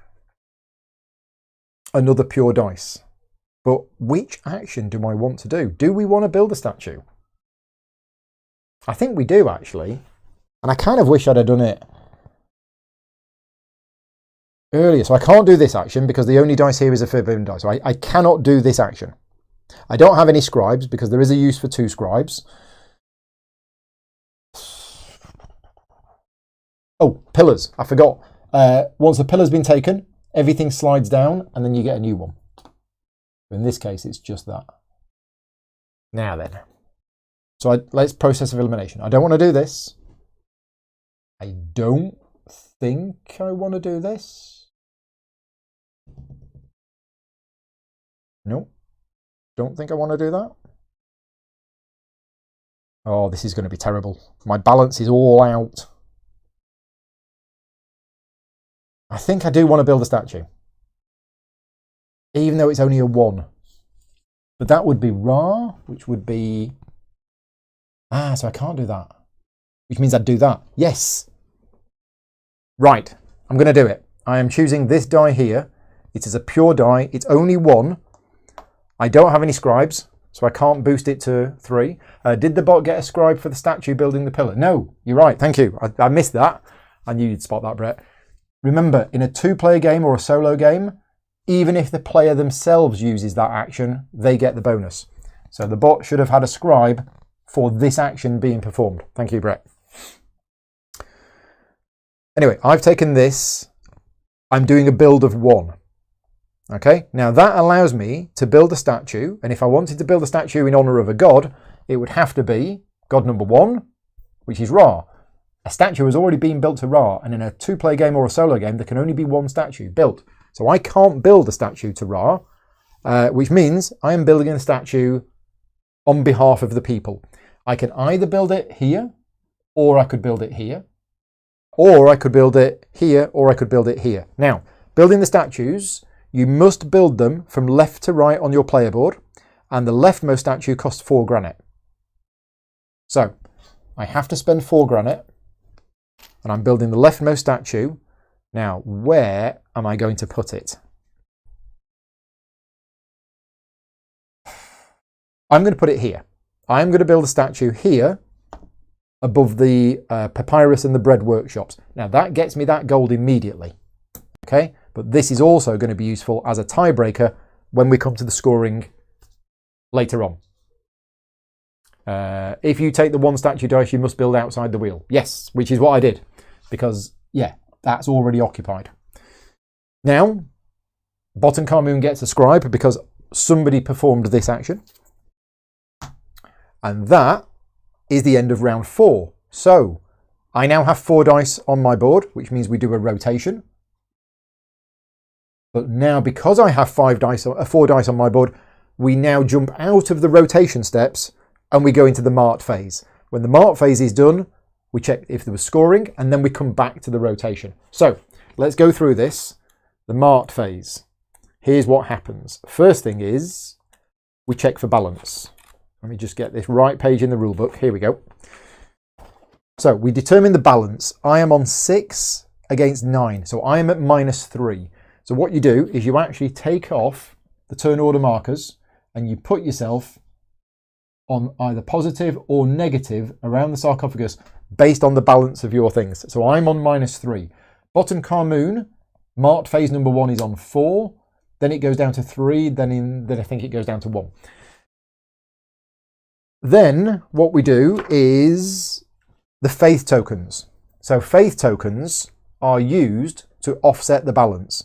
Speaker 1: another pure dice. But which action do I want to do? Do we want to build a statue? I think we do, actually. And I kind of wish I'd have done it earlier. So I can't do this action because the only dice here is a forbidden dice. So I cannot do this action. I don't have any scribes because there is a use for 2 scribes. Oh, pillars. I forgot. Once the pillar's been taken, everything slides down and then you get a new one. In this case, it's just that. Now then. So let's process of elimination. I don't want to do this. I don't think I want to do this. Nope. Don't think I want to do that. Oh, this is going to be terrible. My balance is all out. I think I do want to build a statue. Even though it's only a 1. But that would be Ra, which would be... Ah, so I can't do that. Which means I'd do that. Yes! Right, I'm going to do it. I am choosing this die here. It is a pure die. It's only 1. I don't have any scribes, so I can't boost it to 3. Did the bot get a scribe for the statue building the pillar? No, you're right. Thank you. I missed that. I knew you'd spot that, Brett. Remember, in a 2-player game or a solo game, even if the player themselves uses that action, they get the bonus. So the bot should have had a scribe for this action being performed. Thank you, Brett. Anyway, I've taken this. I'm doing a build of 1. Okay, now that allows me to build a statue. And if I wanted to build a statue in honour of a god, it would have to be god number 1, which is Ra. A statue has already been built to Ra. And in a 2-player game or a solo game, there can only be 1 statue built. So I can't build a statue to Ra, which means I am building a statue on behalf of the people. I can either build it here, or I could build it here, or I could build it here, or I could build it here. Now, building the statues, you must build them from left to right on your player board, and the leftmost statue costs 4 granite. So, I have to spend 4 granite, and I'm building the leftmost statue. Now, where am I going to put it? I'm going to put it here. I'm going to build a statue here above the papyrus and the bread workshops. Now, that gets me that gold immediately. Okay, but this is also going to be useful as a tiebreaker when we come to the scoring later on. If you take the 1 statue dice, you must build outside the wheel. Yes, which is what I did. Because, yeah, that's already occupied. Now, Bot and Carmoon gets a scribe because somebody performed this action. And that is the end of round 4. So, I now have 4 dice on my board, which means we do a rotation. But now, because I have 4 dice on my board, we now jump out of the rotation steps and we go into the mart phase. When the mart phase is done, we check if there was scoring, and then we come back to the rotation. So let's go through this. The mart phase. Here's what happens. First thing is we check for balance. Let me just get this right page in the rule book. Here we go. So we determine the balance. I am on 6 against 9. So I am at -3. So what you do is you actually take off the turn order markers and you put yourself on either positive or negative around the sarcophagus based on the balance of your things. So I'm on -3. Bottom Carmoon, mart phase number 1 is on 4. Then it goes down to 3. Then I think it goes down to 1. Then what we do is the faith tokens. So faith tokens are used to offset the balance.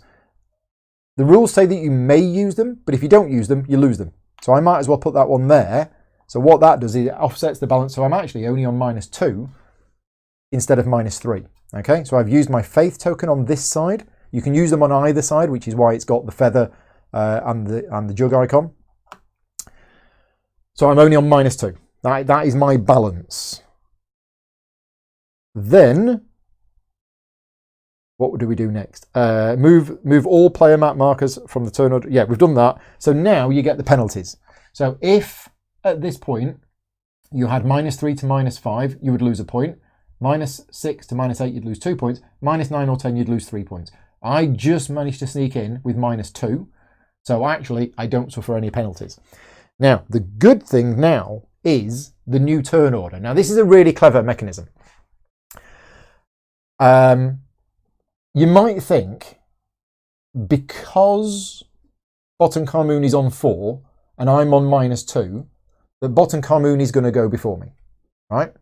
Speaker 1: The rules say that you may use them, but if you don't use them, you lose them. So I might as well put that one there. So what that does is it offsets the balance. So I'm actually only on -2 instead of -3. Okay, so I've used my faith token on this side. You can use them on either side, which is why it's got the feather and the jug icon. So I'm only on -2. That is my balance. Then, what do we do next? Move all player map markers from the turn order. Yeah, we've done that. So now you get the penalties. So if at this point you had -3 to -5, you would lose a point. -6 to -8, you'd lose 2 points. -9 or 10, you'd lose 3 points. I just managed to sneak in with -2. So actually, I don't suffer any penalties. Now, the good thing now is the new turn order. Now, this is a really clever mechanism. You might think, because Bottom Carmoon is on 4 and I'm on -2, that Bottom Carmoon is going to go before me, right?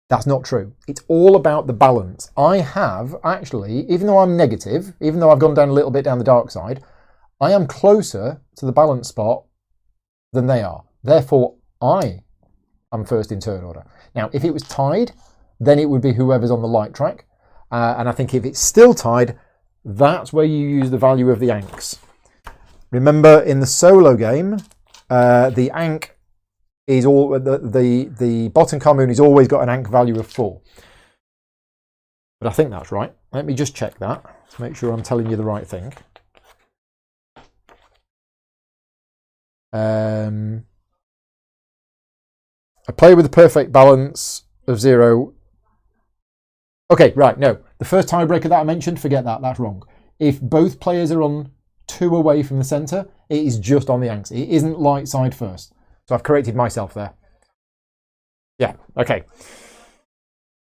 Speaker 1: That's not true. It's all about the balance. I have actually, even though I'm negative, even though I've gone down a little bit down the dark side, I am closer to the balance spot than they are. Therefore, I am first in turn order. Now, if it was tied, then it would be whoever's on the light track. And I think if it's still tied, that's where you use the value of the anks. Remember, in the solo game, the ank is all the Bottom Carmoon has always got an ank value of 4. But I think that's right. Let me just check that to make sure I'm telling you the right thing. A player with a perfect balance of 0. Okay, right, no. The first tiebreaker that I mentioned, forget that, that's wrong. If both players are on 2 away from the centre, it is just on the anks. It isn't light side first. So I've corrected myself there. Yeah, okay.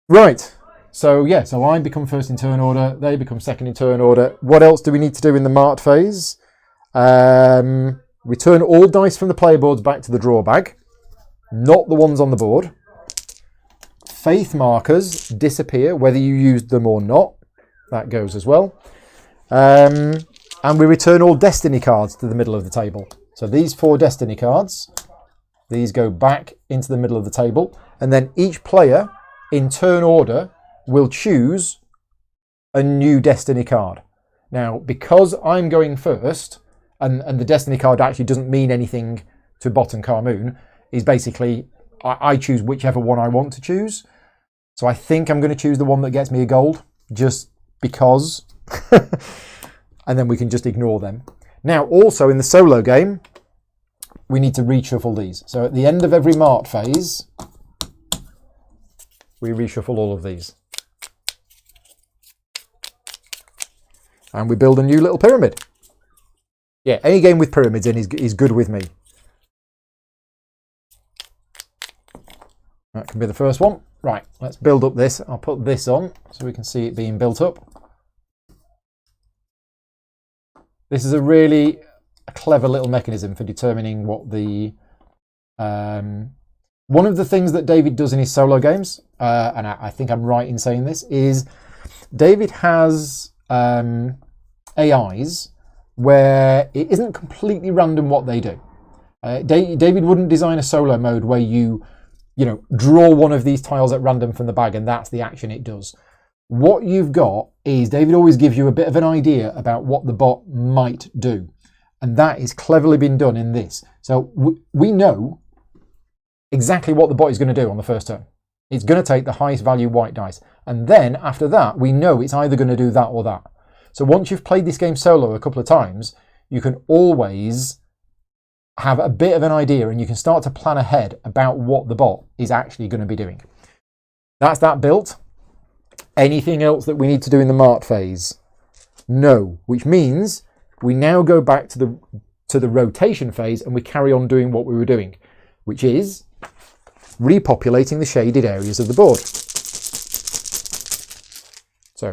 Speaker 1: Right, so yeah, so I become first in turn order, they become second in turn order. What else do we need to do in the mart phase? Return all dice from the player boards back to the draw bag, not the ones on the board. Faith markers disappear whether you used them or not. That goes as well. And we return all destiny cards to the middle of the table. So these 4 destiny cards, these go back into the middle of the table. And then each player in turn order will choose a new destiny card. Now, because I'm going first, and the destiny card actually doesn't mean anything to Bottom Carmoon, is basically I choose whichever one I want to choose. So I think I'm going to choose the one that gets me a gold, just because. And then we can just ignore them. Now, also in the solo game, we need to reshuffle these. So at the end of every mart phase, we reshuffle all of these. And we build a new little pyramid. Yeah, any game with pyramids in is good with me. That can be the first one. Right, let's build up this. I'll put this on so we can see it being built up. This is a really clever little mechanism for determining what the... one of the things that David does in his solo games, and I think I'm right in saying this, is David has AIs where it isn't completely random what they do. David wouldn't design a solo mode where you draw one of these tiles at random from the bag and that's the action it does. What you've got is David always gives you a bit of an idea about what the bot might do. And that is cleverly been done in this. So we know exactly what the bot is going to do on the first turn. It's going to take the highest value white dice. And then after that, we know it's either going to do that or that. So once you've played this game solo a couple of times, you can always have a bit of an idea and you can start to plan ahead about what the bot is actually going to be doing. That's that built. Anything else that we need to do in the mart phase? No, which means we now go back to the rotation phase and we carry on doing what we were doing, which is repopulating the shaded areas of the board. So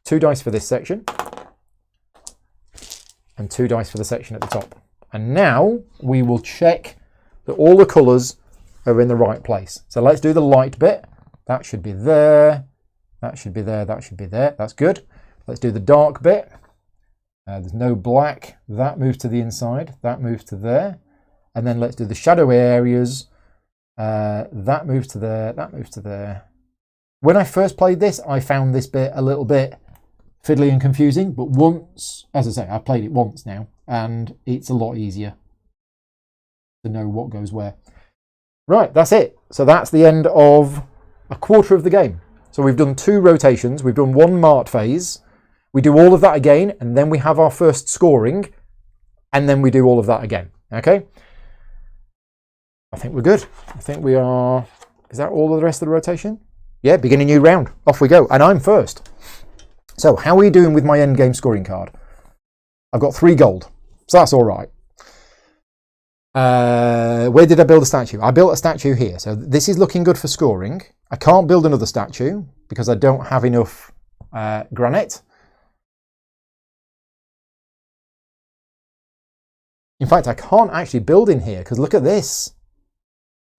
Speaker 1: 2 dice for this section and 2 dice for the section at the top. And now we will check that all the colours are in the right place. So let's do the light bit. That should be there. That should be there. That should be there. That's good. Let's do the dark bit. There's no black. That moves to the inside. That moves to there. And then let's do the shadow areas. That moves to there. That moves to there. When I first played this, I found this bit a little bit fiddly and confusing. But once, as I say, I've played it once now. And it's a lot easier to know what goes where. Right, that's it. So that's the end of a quarter of the game. So we've done 2 rotations. We've done 1 mart phase. We do all of that again, and then we have our first scoring, and then we do all of that again. Okay? I think we're good. I think we are... Is that all of the rest of the rotation? Yeah, begin a new round. Off we go. And I'm first. So how are we doing with my endgame scoring card? I've got 3 gold. So that's all right. Where did I build a statue? I built a statue here. So this is looking good for scoring. I can't build another statue because I don't have enough granite. In fact, I can't actually build in here because look at this.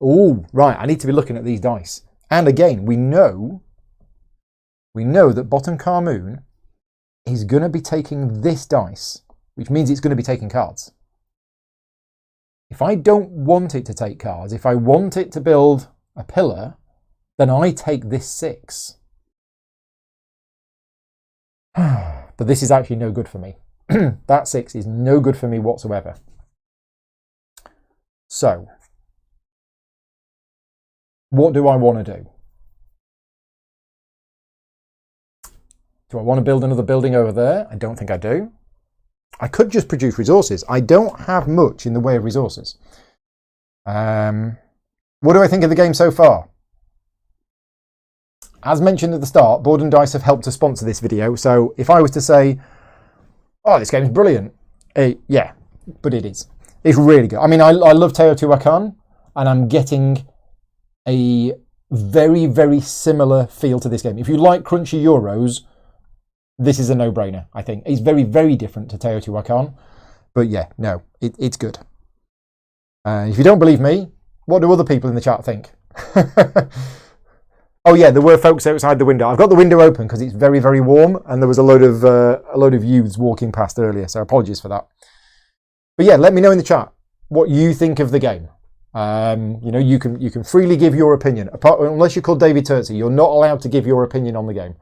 Speaker 1: Oh, right. I need to be looking at these dice. And again, we know that bottom Carmoon is going to be taking this dice, which means it's going to be taking cards. If I don't want it to take cards, if I want it to build a pillar, then I take this 6. But this is actually no good for me. That 6 is no good for me whatsoever. So, what do I want to do? Do I want to build another building over there? I don't think I do. I could just produce resources. I don't have much in the way of resources. What do I think of the game so far? As mentioned at the start, Board and Dice have helped to sponsor this video. So if I was to say, oh, this game's brilliant. Yeah, but it is. It's really good. I mean, I love Teotihuacan, and I'm getting a very, very similar feel to this game. If you like crunchy Euros, this is a no-brainer, I think. It's very, very different to Teotihuacan. But yeah, no, it's good. If you don't believe me, what do other people in the chat think? Oh yeah, there were folks outside the window. I've got the window open because it's very, very warm, and there was a load of youths walking past earlier, so apologies for that. But yeah, let me know in the chat what you think of the game. You know, you can freely give your opinion. Unless you're called David Turtsey, you're not allowed to give your opinion on the game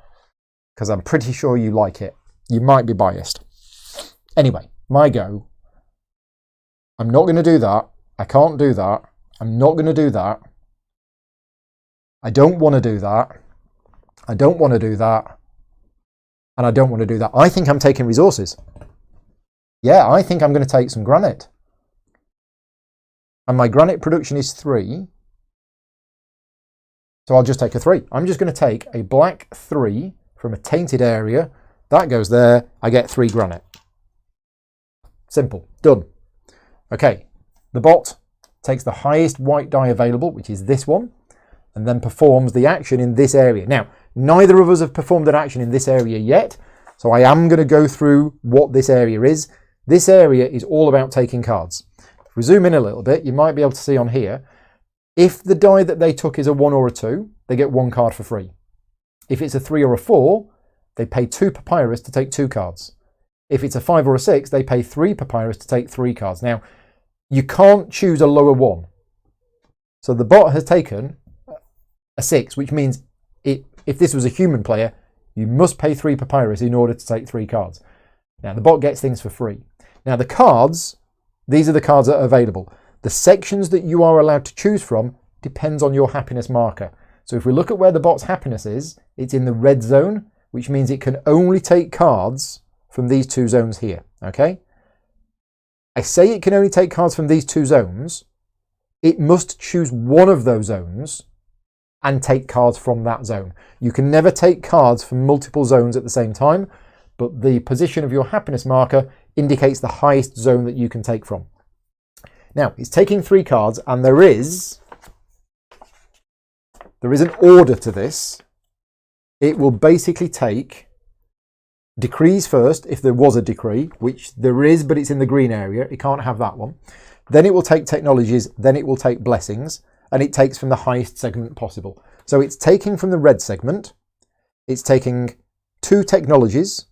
Speaker 1: because I'm pretty sure you like it. You might be biased. Anyway, my go. I'm not going to do that. I can't do that. I'm not going to do that. I don't want to do that. I don't want to do that. And I don't want to do that. I think I'm taking resources. Yeah, I think I'm going to take some granite. And my granite production is 3. So I'll just take a 3. I'm just going to take a black 3 from a tainted area. That goes there. I get 3 granite. Simple. Done. Okay. The bot takes the highest white die available, which is this one, and then performs the action in this area. Now, neither of us have performed an action in this area yet, so I am going to go through what this area is. This area is all about taking cards. If we zoom in a little bit, you might be able to see on here, if the die that they took is a 1 or a 2, they get 1 card for free. If it's a 3 or a 4, they pay 2 papyrus to take 2 cards. If it's a 5 or a 6, they pay 3 papyrus to take 3 cards. Now, you can't choose a lower one. So the bot has taken a 6, which means if this was a human player, you must pay 3 papyrus in order to take 3 cards. Now, the bot gets things for free. Now the cards, these are the cards that are available. The sections that you are allowed to choose from depends on your happiness marker. So if we look at where the bot's happiness is, it's in the red zone, which means it can only take cards from these two zones here, okay? I say it can only take cards from these two zones. It must choose one of those zones and take cards from that zone. You can never take cards from multiple zones at the same time, but the position of your happiness marker indicates the highest zone that you can take from. Now, it's taking 3 cards, and there is an order to this. It will basically take decrees first, if there was a decree, which there is, but it's in the green area. It can't have that one. Then it will take technologies, then it will take blessings, and it takes from the highest segment possible. So it's taking from the red segment, it's taking 2 technologies,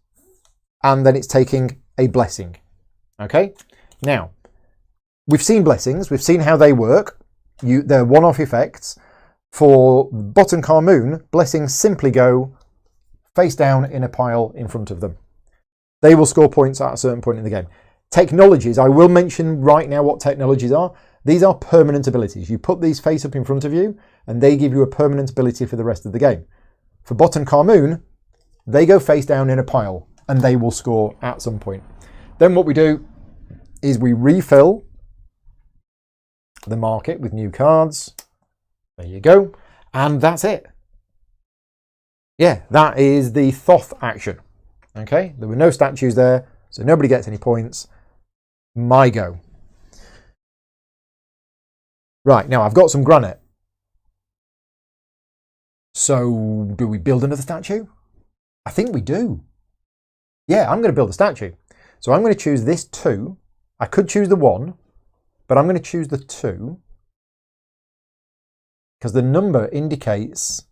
Speaker 1: and then it's taking a blessing. Okay? Now, we've seen blessings, we've seen how they work. They're one-off effects. For Bot and Carmoon, blessings simply go face down in a pile in front of them. They will score points at a certain point in the game. Technologies, I will mention right now what technologies are. These are permanent abilities. You put these face up in front of you and they give you a permanent ability for the rest of the game. For Bot and Carmoon, they go face down in a pile and they will score at some point. Then what we do is we refill the market with new cards. There you go. And that's it. Yeah, that is the Thoth action. Okay, there were no statues there, so nobody gets any points. My go. Right, now I've got some granite. So, do we build another statue? I think we do. Yeah, I'm going to build a statue. So I'm going to choose this 2. I could choose the 1, but I'm going to choose the 2. Because the number indicates...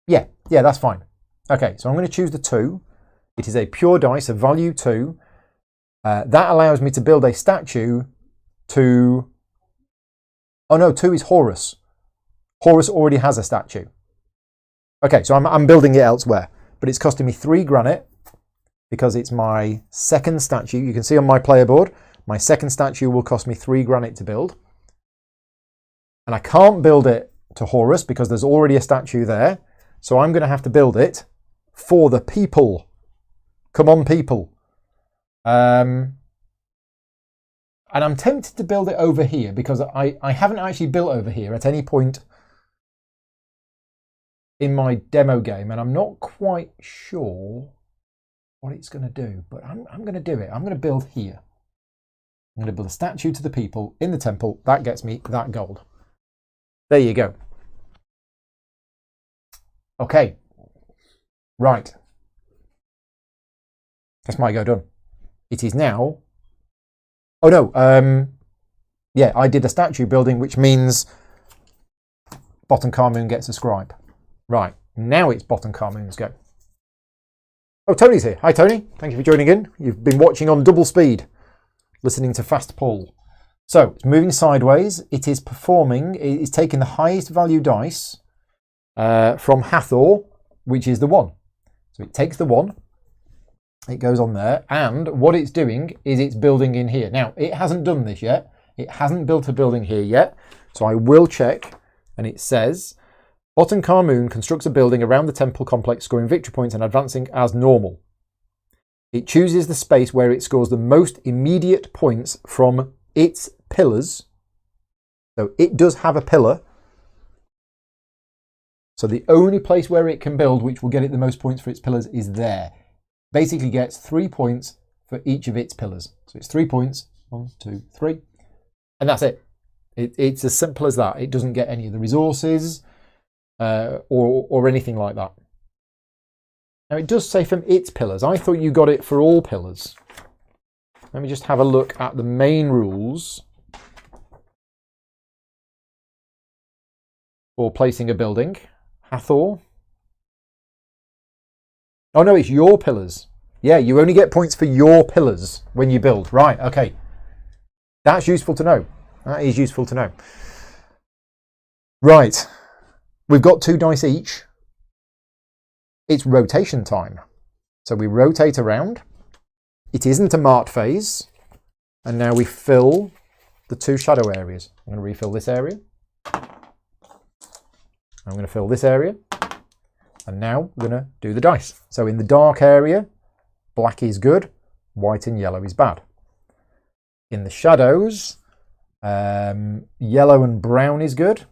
Speaker 1: Yeah, that's fine. Okay, so I'm going to choose the 2. It is a pure dice, a value 2. That allows me to build a statue to... Oh no, 2 is Horus. Horus already has a statue. Okay, so I'm building it elsewhere. But it's costing me 3 granite because it's my second statue. You can see on my player board, my second statue will cost me 3 granite to build. And I can't build it to Horus because there's already a statue there. So I'm going to have to build it for the people. Come on, people. And I'm tempted to build it over here because I haven't actually built over here at any point in my demo game. And I'm not quite sure what it's going to do. But I'm going to do it. I'm going to build here. I'm going to build a statue to the people in the temple. That gets me that gold. There you go. Okay. Right. That's my go done. It is now... Oh no, yeah, I did a statue building, which means Bot and Carmoon gets a scribe. Right, now it's Bot and Carmoon's go. Oh, Tony's here. Hi, Tony. Thank you for joining in. You've been watching on double speed, listening to Fast Paul. So, it's moving sideways. It is performing, it is taking the highest value dice from Hathor, which is the 1. So it takes the 1. It goes on there, and what it's doing is it's building in here. Now, it hasn't done this yet. It hasn't built a building here yet, so I will check, and it says, Bot and Carmoon constructs a building around the temple complex, scoring victory points and advancing as normal. It chooses the space where it scores the most immediate points from its pillars. So it does have a pillar. So the only place where it can build, which will get it the most points for its pillars, is there. Basically gets 3 points for each of its pillars. So it's 3 points, 1, 2, 3, and that's it. It's as simple as that. It doesn't get any of the resources or anything like that. Now it does say from its pillars. I thought you got it for all pillars. Let me just have a look at the main rules for placing a building. Hathor. Oh no, it's your pillars. Yeah, you only get points for your pillars when you build. Right, okay. That's useful to know. That is useful to know. Right. We've got 2 dice each. It's rotation time. So we rotate around. It isn't a marked phase. And now we fill the 2 shadow areas. I'm going to refill this area. I'm going to fill this area. And now we're going to do the dice. So in the dark area, black is good, white and yellow is bad. In the shadows, yellow and brown is good,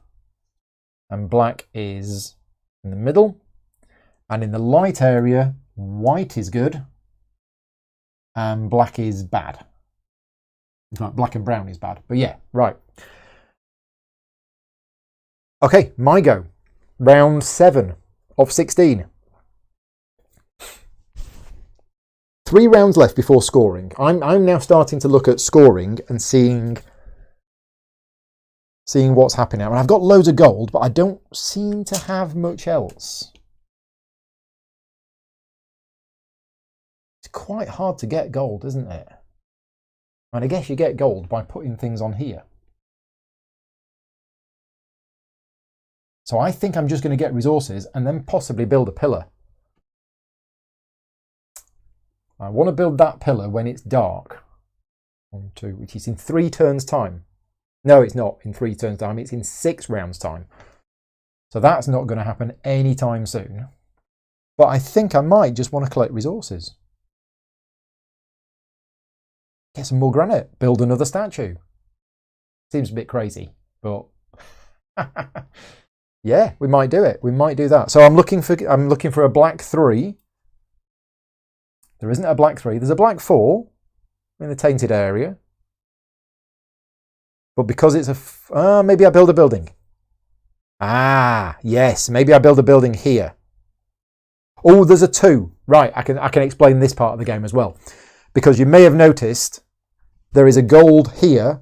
Speaker 1: and black is in the middle. And in the light area, white is good, and black is bad. In fact, black and brown is bad, but yeah, right. Okay, my go. Round 7 of 16. 3 rounds left before scoring. I'm now starting to look at scoring and seeing what's happening now. And I've got loads of gold, but I don't seem to have much else. It's quite hard to get gold, isn't it? And I guess you get gold by putting things on here. So I think I'm just going to get resources and then possibly build a pillar. I want to build that pillar when it's dark. 1, 2, which is in 3 turns time. No, it's not in 3 turns time. It's in 6 rounds time. So that's not going to happen anytime soon. But I think I might just want to collect resources. Get some more granite. Build another statue. Seems a bit crazy, but yeah, we might do it. We might do that. So I'm looking for a black 3. There isn't a black 3. There's a black 4 in the tainted area. But because it's a... maybe I build a building. Ah, yes. Maybe I build a building here. Oh, there's a 2. Right, I can explain this part of the game as well. Because you may have noticed there is a gold here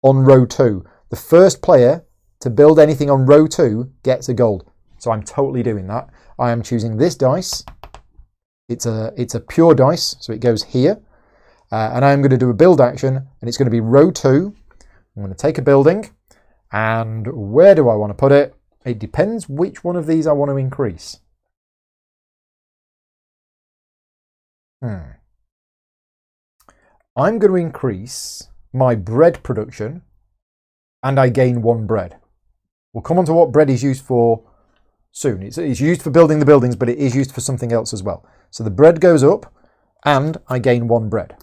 Speaker 1: on row 2. The first player to build anything on row 2 gets a gold. So I'm totally doing that. I am choosing this dice. It's a pure dice, so it goes here. And I'm going to do a build action, and it's going to be row 2. I'm going to take a building, and where do I want to put it? It depends which one of these I want to increase. I'm going to increase my bread production, and I gain 1 bread. We'll come on to what bread is used for soon. It's used for building the buildings, but it is used for something else as well. So the bread goes up, and I gain 1 bread.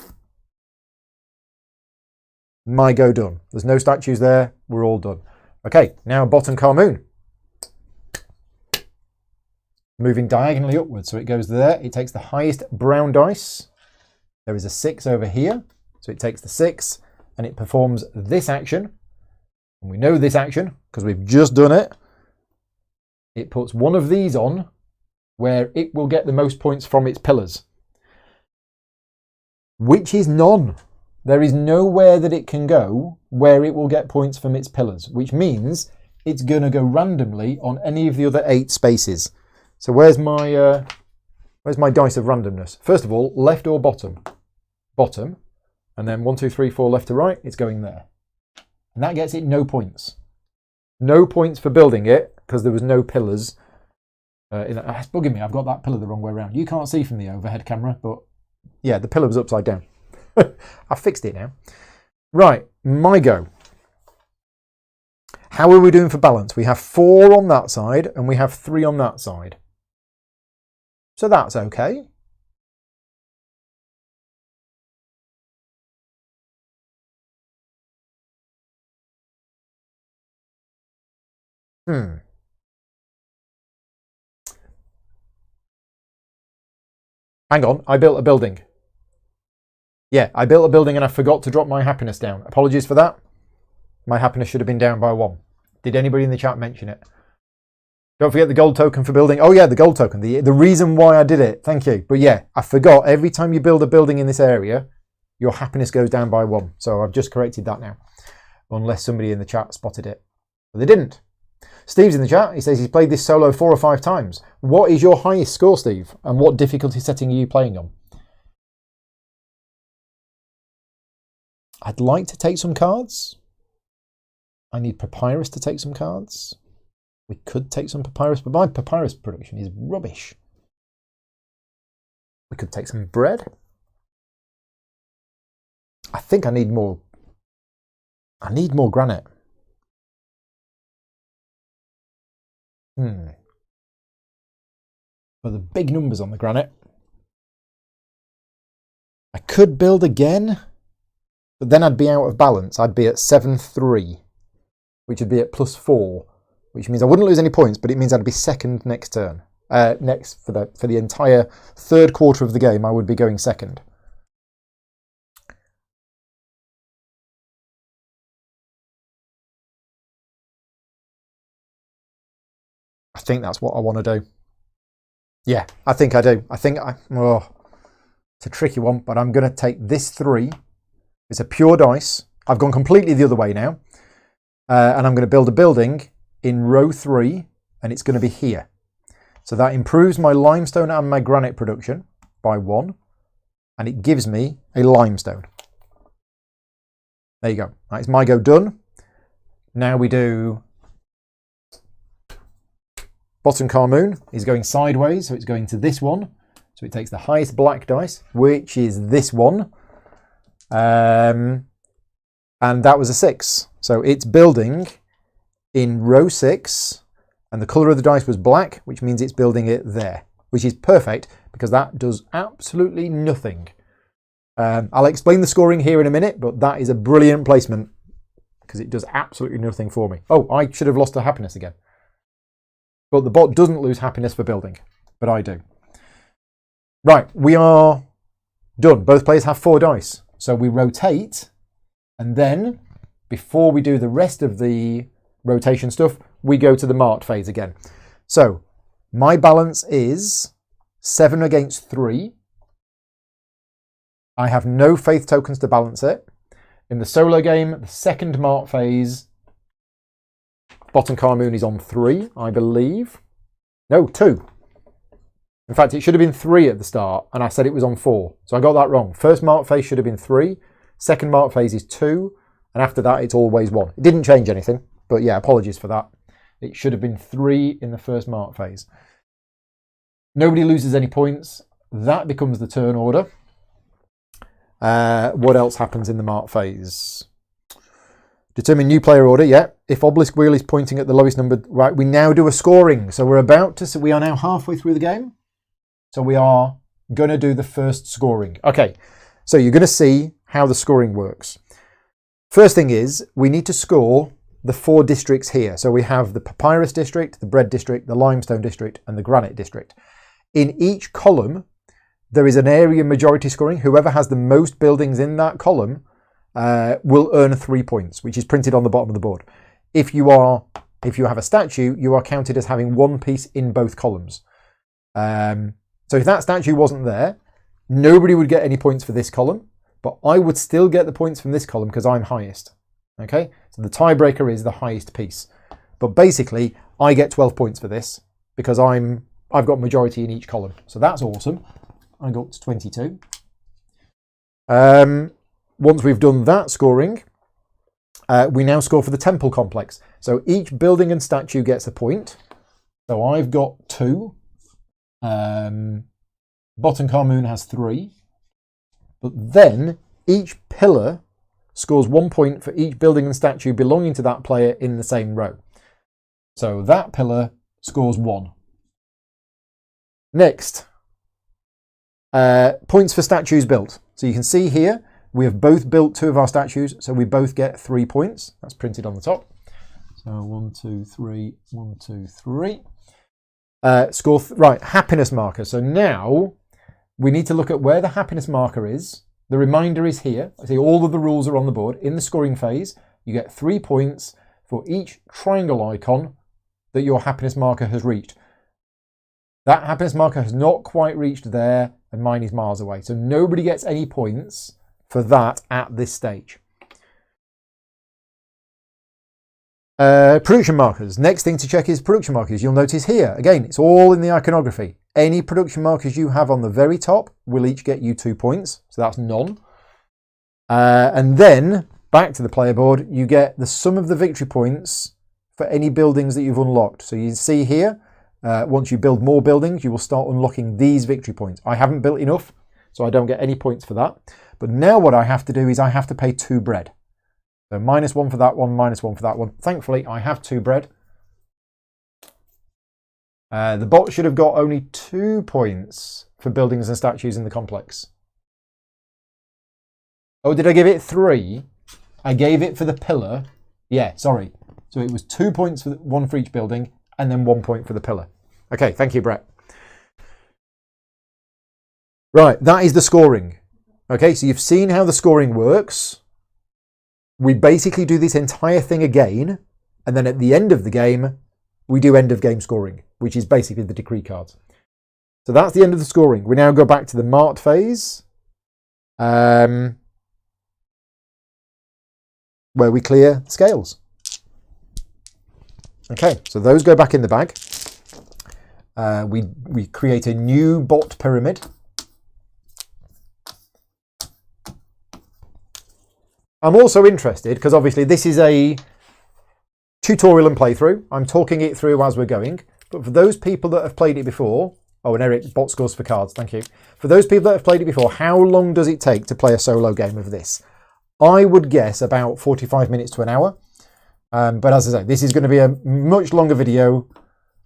Speaker 1: My go done. There's no statues there. We're all done. Okay, now bottom Carmoon. Moving diagonally upwards, so it goes there. It takes the highest brown dice. There is a 6 over here, so it takes the 6, and it performs this action. And we know this action, because we've just done it. It puts one of these on, where it will get the most points from its pillars. Which is none. There is nowhere that it can go where it will get points from its pillars, which means it's going to go randomly on any of the other 8 spaces. So where's my dice of randomness? First of all, left or bottom? Bottom. And then 1, 2, 3, 4, left to right, it's going there. And that gets it no points. No points for building it, because there was no pillars. It's bugging me, I've got that pillar the wrong way around. You can't see from the overhead camera, but yeah, the pillar was upside down. I fixed it now. Right, my go. How are we doing for balance? We have 4 on that side, and we have 3 on that side. So that's okay. Hang on, I built a building. Yeah, I built a building and I forgot to drop my happiness down. Apologies for that. My happiness should have been down by 1. Did anybody in the chat mention it? Don't forget the gold token for building. Oh yeah, the gold token. The reason why I did it. Thank you. But yeah, I forgot. Every time you build a building in this area, your happiness goes down by 1. So I've just corrected that now. Unless somebody in the chat spotted it. But they didn't. Steve's in the chat. He says he's played this solo 4 or 5 times. What is your highest score, Steve? And what difficulty setting are you playing on? I'd like to take some cards. I need papyrus to take some cards. We could take some papyrus, but my papyrus production is rubbish. We could take some bread. I think I need more. I need more granite. But the big numbers on the granite. I could build again, but then I'd be out of balance. I'd be at 7-3, which would be at +4, which means I wouldn't lose any points, but it means I'd be second next turn. Next for the entire third quarter of the game, I would be going second. I think that's what I want to do. Yeah, I think I do. It's a tricky one, but I'm going to take this 3. It's a pure dice. I've gone completely the other way now. And I'm going to build a building in row 3, and it's going to be here. So that improves my limestone and my granite production by 1, and it gives me a limestone. There you go. That's my go done. Now we do bottom Carmoon is going sideways, so it's going to this one. So it takes the highest black dice, which is this one. And that was a 6. So it's building in row 6, and the colour of the dice was black, which means it's building it there, which is perfect because that does absolutely nothing. I'll explain the scoring here in a minute, but that is a brilliant placement because it does absolutely nothing for me. Oh, I should have lost a happiness again. But the bot doesn't lose happiness for building, but I do. Right, we are done. Both players have 4 dice. So we rotate, and then before we do the rest of the rotation stuff, we go to the marked phase again. So my balance is 7 against 3. I have no faith tokens to balance it. In the solo game, the second marked phase, bottom Carmoon is on 3, I believe. No, 2. In fact, it should have been 3 at the start, and I said it was on 4. So I got that wrong. First mark phase should have been 3. Second mark phase is 2. And after that, it's always 1. It didn't change anything, but yeah, apologies for that. It should have been 3 in the first mark phase. Nobody loses any points. That becomes the turn order. What else happens in the mark phase? Determine new player order, yeah. If obelisk wheel is pointing at the lowest number, right, we now do a scoring. So we are now halfway through the game. So we are going to do the first scoring. Okay, so you're going to see how the scoring works. First thing is, we need to score the 4 districts here. So we have the papyrus district, the bread district, the limestone district, and the granite district. In each column, there is an area majority scoring. Whoever has the most buildings in that column will earn 3 points, which is printed on the bottom of the board. If you have a statue, you are counted as having 1 piece in both columns. So if that statue wasn't there, nobody would get any points for this column, but I would still get the points from this column because I'm highest. Okay, so the tiebreaker is the highest piece. But basically, I get 12 points for this because I've got majority in each column. So that's awesome. I got to 22. Once we've done that scoring, we now score for the temple complex. So each building and statue gets a point. So I've got 2. Bottom Carmoon has 3. But then each pillar scores 1 point for each building and statue belonging to that player in the same row. So that pillar scores 1. Next, points for statues built. So you can see here, we have both built 2 of our statues, so we both get 3 points. That's printed on the top. So 1, 2, 3, 1, 2, 3. Right, happiness marker. So now we need to look at where the happiness marker is. The reminder is here. I see all of the rules are on the board. In the scoring phase, you get 3 points for each triangle icon that your happiness marker has reached. That happiness marker has not quite reached there, and mine is miles away. So nobody gets any points for that at this stage. Production markers. Next thing to check is production markers. You'll notice here, again, it's all in the iconography. Any production markers you have on the very top will each get you 2 points. So that's none. And then, back to the player board, you get the sum of the victory points for any buildings that you've unlocked. So you see here, once you build more buildings, you will start unlocking these victory points. I haven't built enough, so I don't get any points for that. But now what I have to do is I have to pay 2 bread. So -1 for that one, -1 for that one. Thankfully, I have 2 bread. The bot should have got only 2 points for buildings and statues in the complex. Oh, did I give it 3? I gave it for the pillar. Yeah, sorry. So it was 2 points, for one for each building, and then 1 point for the pillar. Okay, thank you, Brett. Right, that is the scoring. Okay, so you've seen how the scoring works. We basically do this entire thing again, and then at the end of the game, we do end of game scoring, which is basically the decree cards. So that's the end of the scoring. We now go back to the marked phase, where we clear the scales. Okay, so those go back in the bag. We create a new bot pyramid. I'm also interested, because obviously this is a tutorial and playthrough. I'm talking it through as we're going. But for those people that have played it before, oh, and Eric, bot scores for cards, thank you. For those people that have played it before, how long does it take to play a solo game of this? I would guess about 45 minutes to an hour. But as I say, this is going to be a much longer video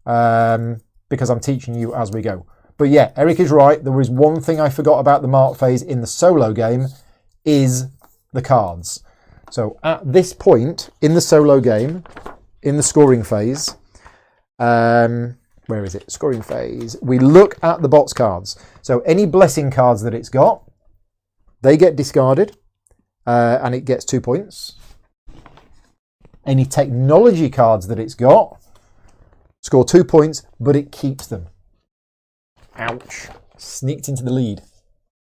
Speaker 1: because I'm teaching you as we go. But yeah, Eric is right. There was one thing I forgot about the mark phase in the solo game is the cards. So at this point in the solo game, in the scoring phase, where is it? Scoring phase. We look at the bot's cards. So any blessing cards that it's got, they get discarded and it gets 2 points. Any technology cards that it's got score 2 points, but it keeps them. Ouch. Sneaked into the lead.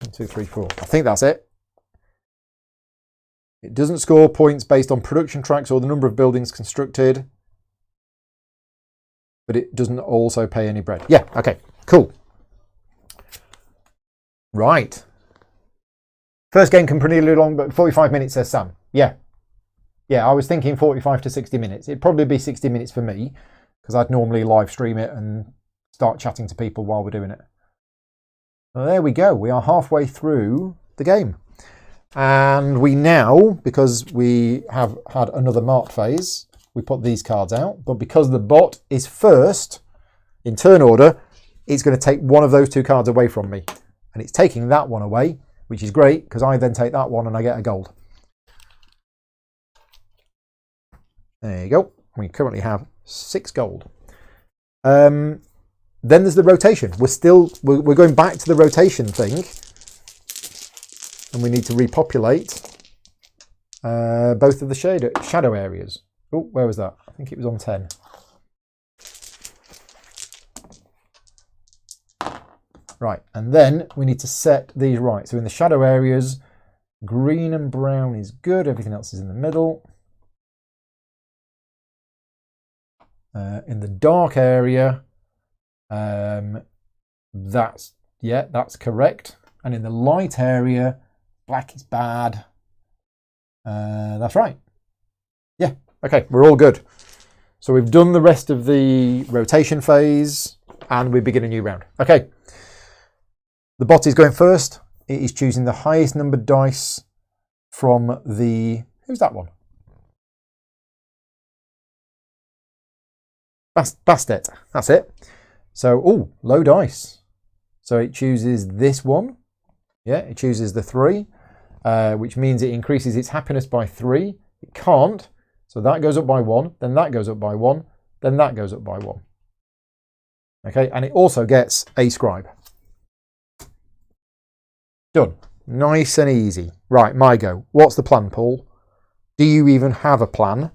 Speaker 1: 1, 2, 3, 4. I think that's it. It doesn't score points based on production tracks or the number of buildings constructed. But it doesn't also pay any bread. Yeah, okay, cool. Right. First game can be pretty long, but 45 minutes, says Sam. Yeah. Yeah, I was thinking 45 to 60 minutes. It'd probably be 60 minutes for me, because I'd normally live stream it and start chatting to people while we're doing it. Well, there we go. We are halfway through the game. And we now, because we have had another marked phase, we put these cards out. But because the bot is first in turn order, it's going to take one of those 2 cards away from me. And it's taking that one away, which is great, because I then take that one and I get a gold. There you go. We currently have 6 gold. Then there's the rotation. We're going back to the rotation thing. And we need to repopulate both of the shadow areas. Oh, where was that? I think it was on 10. Right, and then we need to set these right. So in the shadow areas, green and brown is good. Everything else is in the middle. In the dark area, that's correct. And in the light area, black is bad. That's right. Yeah, okay, we're all good. So we've done the rest of the rotation phase and we begin a new round. Okay, the bot is going first. It is choosing the highest numbered dice from the... Who's that one? Bastet, that's it. So, oh, low dice. So it chooses this one. Yeah, it chooses the 3, which means it increases its happiness by 3. It can't, so that goes up by 1, then that goes up by 1, then that goes up by 1. Okay, and it also gets a scribe. Done. Nice and easy. Right, my go. What's the plan, Paul? Do you even have a plan?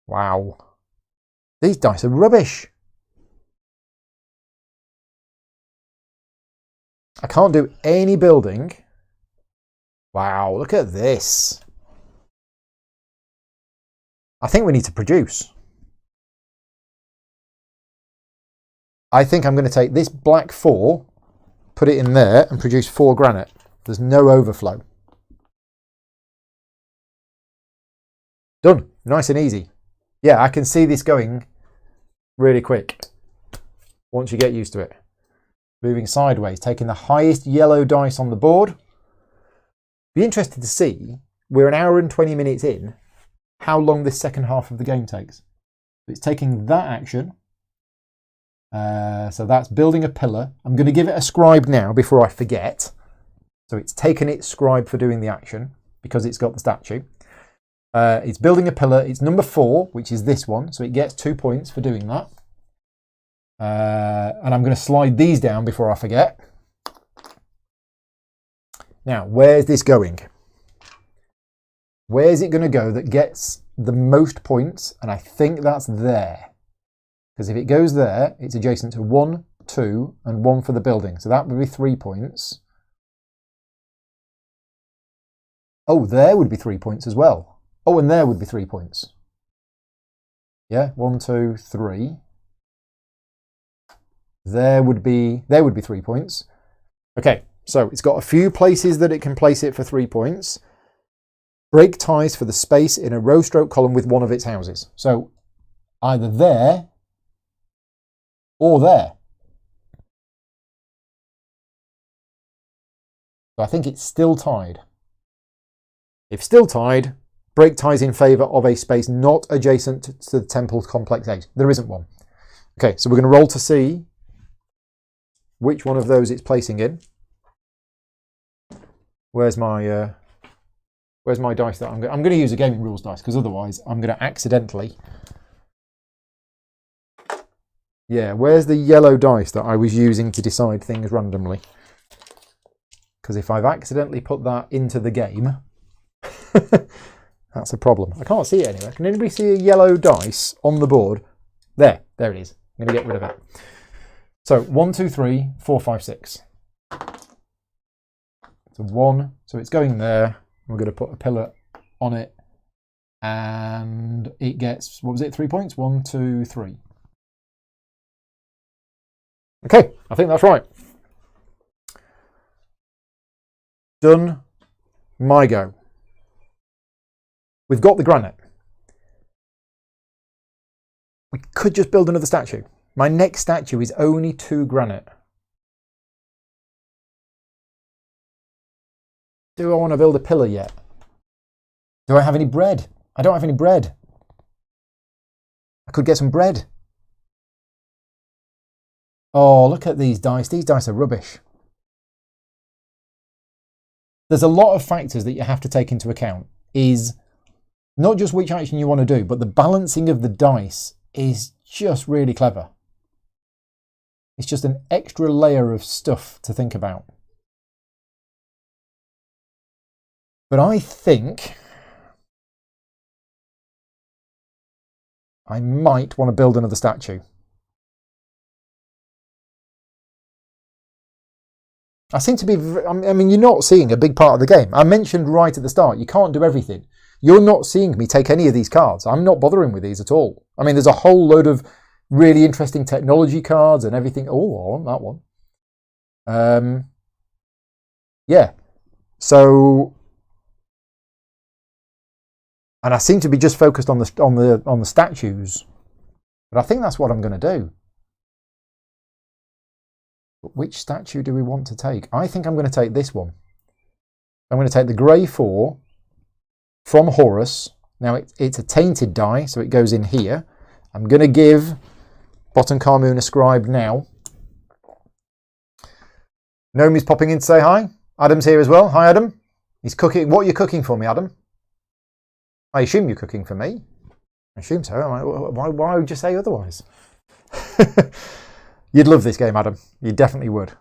Speaker 1: Wow. These dice are rubbish. I can't do any building. Wow, look at this. I think we need to produce. I think I'm going to take this black 4, put it in there and produce 4 granite. There's no overflow. Done. Nice and easy. Yeah, I can see this going really quick once you get used to it. Moving sideways, taking the highest yellow dice on the board. Be interested to see, we're an hour and 20 minutes in, how long this second half of the game takes. It's taking that action. So that's building a pillar. I'm going to give it a scribe now before I forget. So it's taken its scribe for doing the action because it's got the statue. It's building a pillar. It's number 4, which is this one. So it gets 2 points for doing that. And I'm going to slide these down before I forget. Now, where's this going? Where's it going to go that gets the most points? And I think that's there. Because if it goes there, it's adjacent to 1, 2, and 1 for the building. So that would be 3 points. Oh, there would be 3 points as well. Oh, and there would be 3 points. Yeah, 1, 2, 3. There would be 3 points. Okay, so it's got a few places that it can place it for 3 points. Break ties for the space in a row stroke column with one of its houses. So either there or there. So I think it's still tied. If still tied, break ties in favour of a space not adjacent to the temple's complex edge. There isn't one. Okay, so we're going to roll to see which one of those it's placing in. Where's my dice that I'm going to use a gaming rules dice, because otherwise I'm going to accidentally. Yeah, where's the yellow dice that I was using to decide things randomly? Because if I've accidentally put that into the game, that's a problem. I can't see it anywhere. Can anybody see a yellow dice on the board? There it is. I'm going to get rid of it. So 1, 2, 3, 4, 5, 6. So 1. So it's going there. We're going to put a pillar on it. And it gets, what was it, 3 points? 1, 2, 3. Okay, I think that's right. Done. My go. We've got the granite. We could just build another statue. My next statue is only 2 granite. Do I want to build a pillar yet? Do I have any bread? I don't have any bread. I could get some bread. Oh, look at these dice. These dice are rubbish. There's a lot of factors that you have to take into account. Is not just which action you want to do, but the balancing of the dice is just really clever. It's just an extra layer of stuff to think about. But I think I might want to build another statue. I seem to be, I mean, you're not seeing a big part of the game. I mentioned right at the start, you can't do everything. You're not seeing me take any of these cards. I'm not bothering with these at all. I mean, there's a whole load of really interesting technology cards and everything. Oh, I want that one. Yeah. So, and I seem to be just focused on the statues. But I think that's what I'm going to do. But which statue do we want to take? I think I'm going to take this one. I'm going to take the grey 4 from Horus. Now it's a tainted die, so it goes in here. I'm going to give Bottom Carmoon a scribe now. Nomi's popping in to say hi. Adam's here as well. Hi, Adam. He's cooking. What are you cooking for me, Adam? I assume you're cooking for me. I assume so. Why would you say otherwise? You'd love this game, Adam. You definitely would.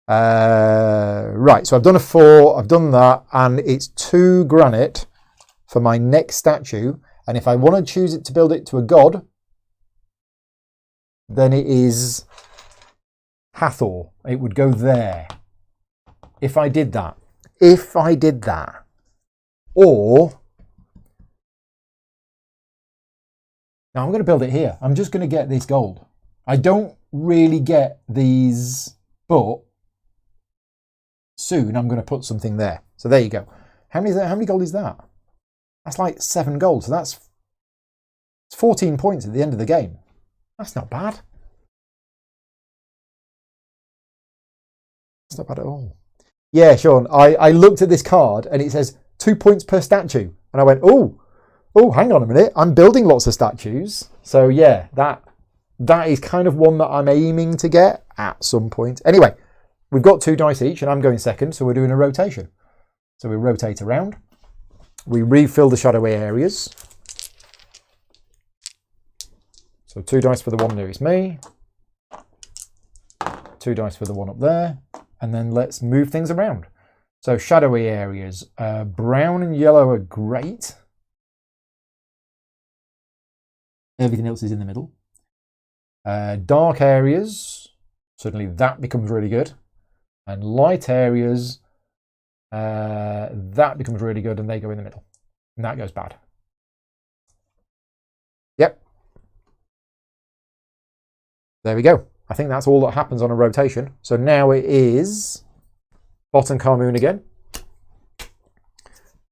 Speaker 1: Right, so I've done a 4. I've done that, and it's 2 granite for my next statue. And if I want to choose it to build it to a god, then it is Hathor. It would go there. If I did that. If I did that. Or, now I'm going to build it here. I'm just going to get this gold. I don't really get these, but soon I'm going to put something there. So there you go. How many gold is that? That's like 7 gold. So that's It's 14 points at the end of the game. That's not bad. It's not bad at all. Yeah, Sean, I looked at this card and it says 2 points per statue. And I went, oh, hang on a minute. I'm building lots of statues. So yeah, that is kind of one that I'm aiming to get at some point. Anyway, we've got 2 dice each and I'm going second, so we're doing a rotation. So we rotate around. We refill the shadowy areas. So 2 dice for the one nearest me. 2 dice for the one up there. And then let's move things around. So shadowy areas, brown and yellow are great. Everything else is in the middle. Dark areas, suddenly that becomes really good. And light areas, that becomes really good and they go in the middle. And that goes bad. Yep. There we go. I think that's all that happens on a rotation. So now it is bottom Carmoon again.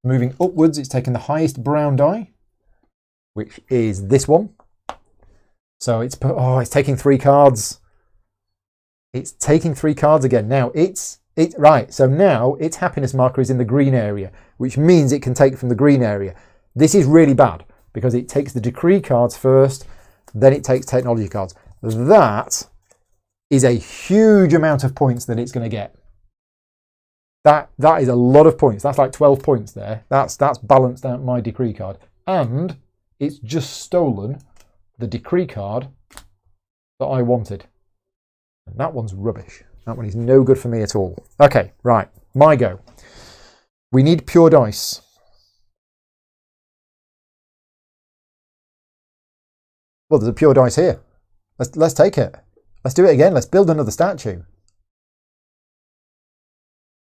Speaker 1: Moving upwards, it's taking the highest brown die, which is this one. So it's taking 3 cards. It's taking 3 cards again. Now right. So now its happiness marker is in the green area, which means it can take from the green area. This is really bad because it takes the decree cards first, then it takes technology cards. That is a huge amount of points that it's going to get. That is a lot of points. That's like 12 points there. That's balanced out my decree card. And it's just stolen the decree card that I wanted. And that one's rubbish. That one is no good for me at all. Okay, right. My go. We need pure dice. Well, there's a pure dice here. Let's take it. Let's do it again. Let's build another statue.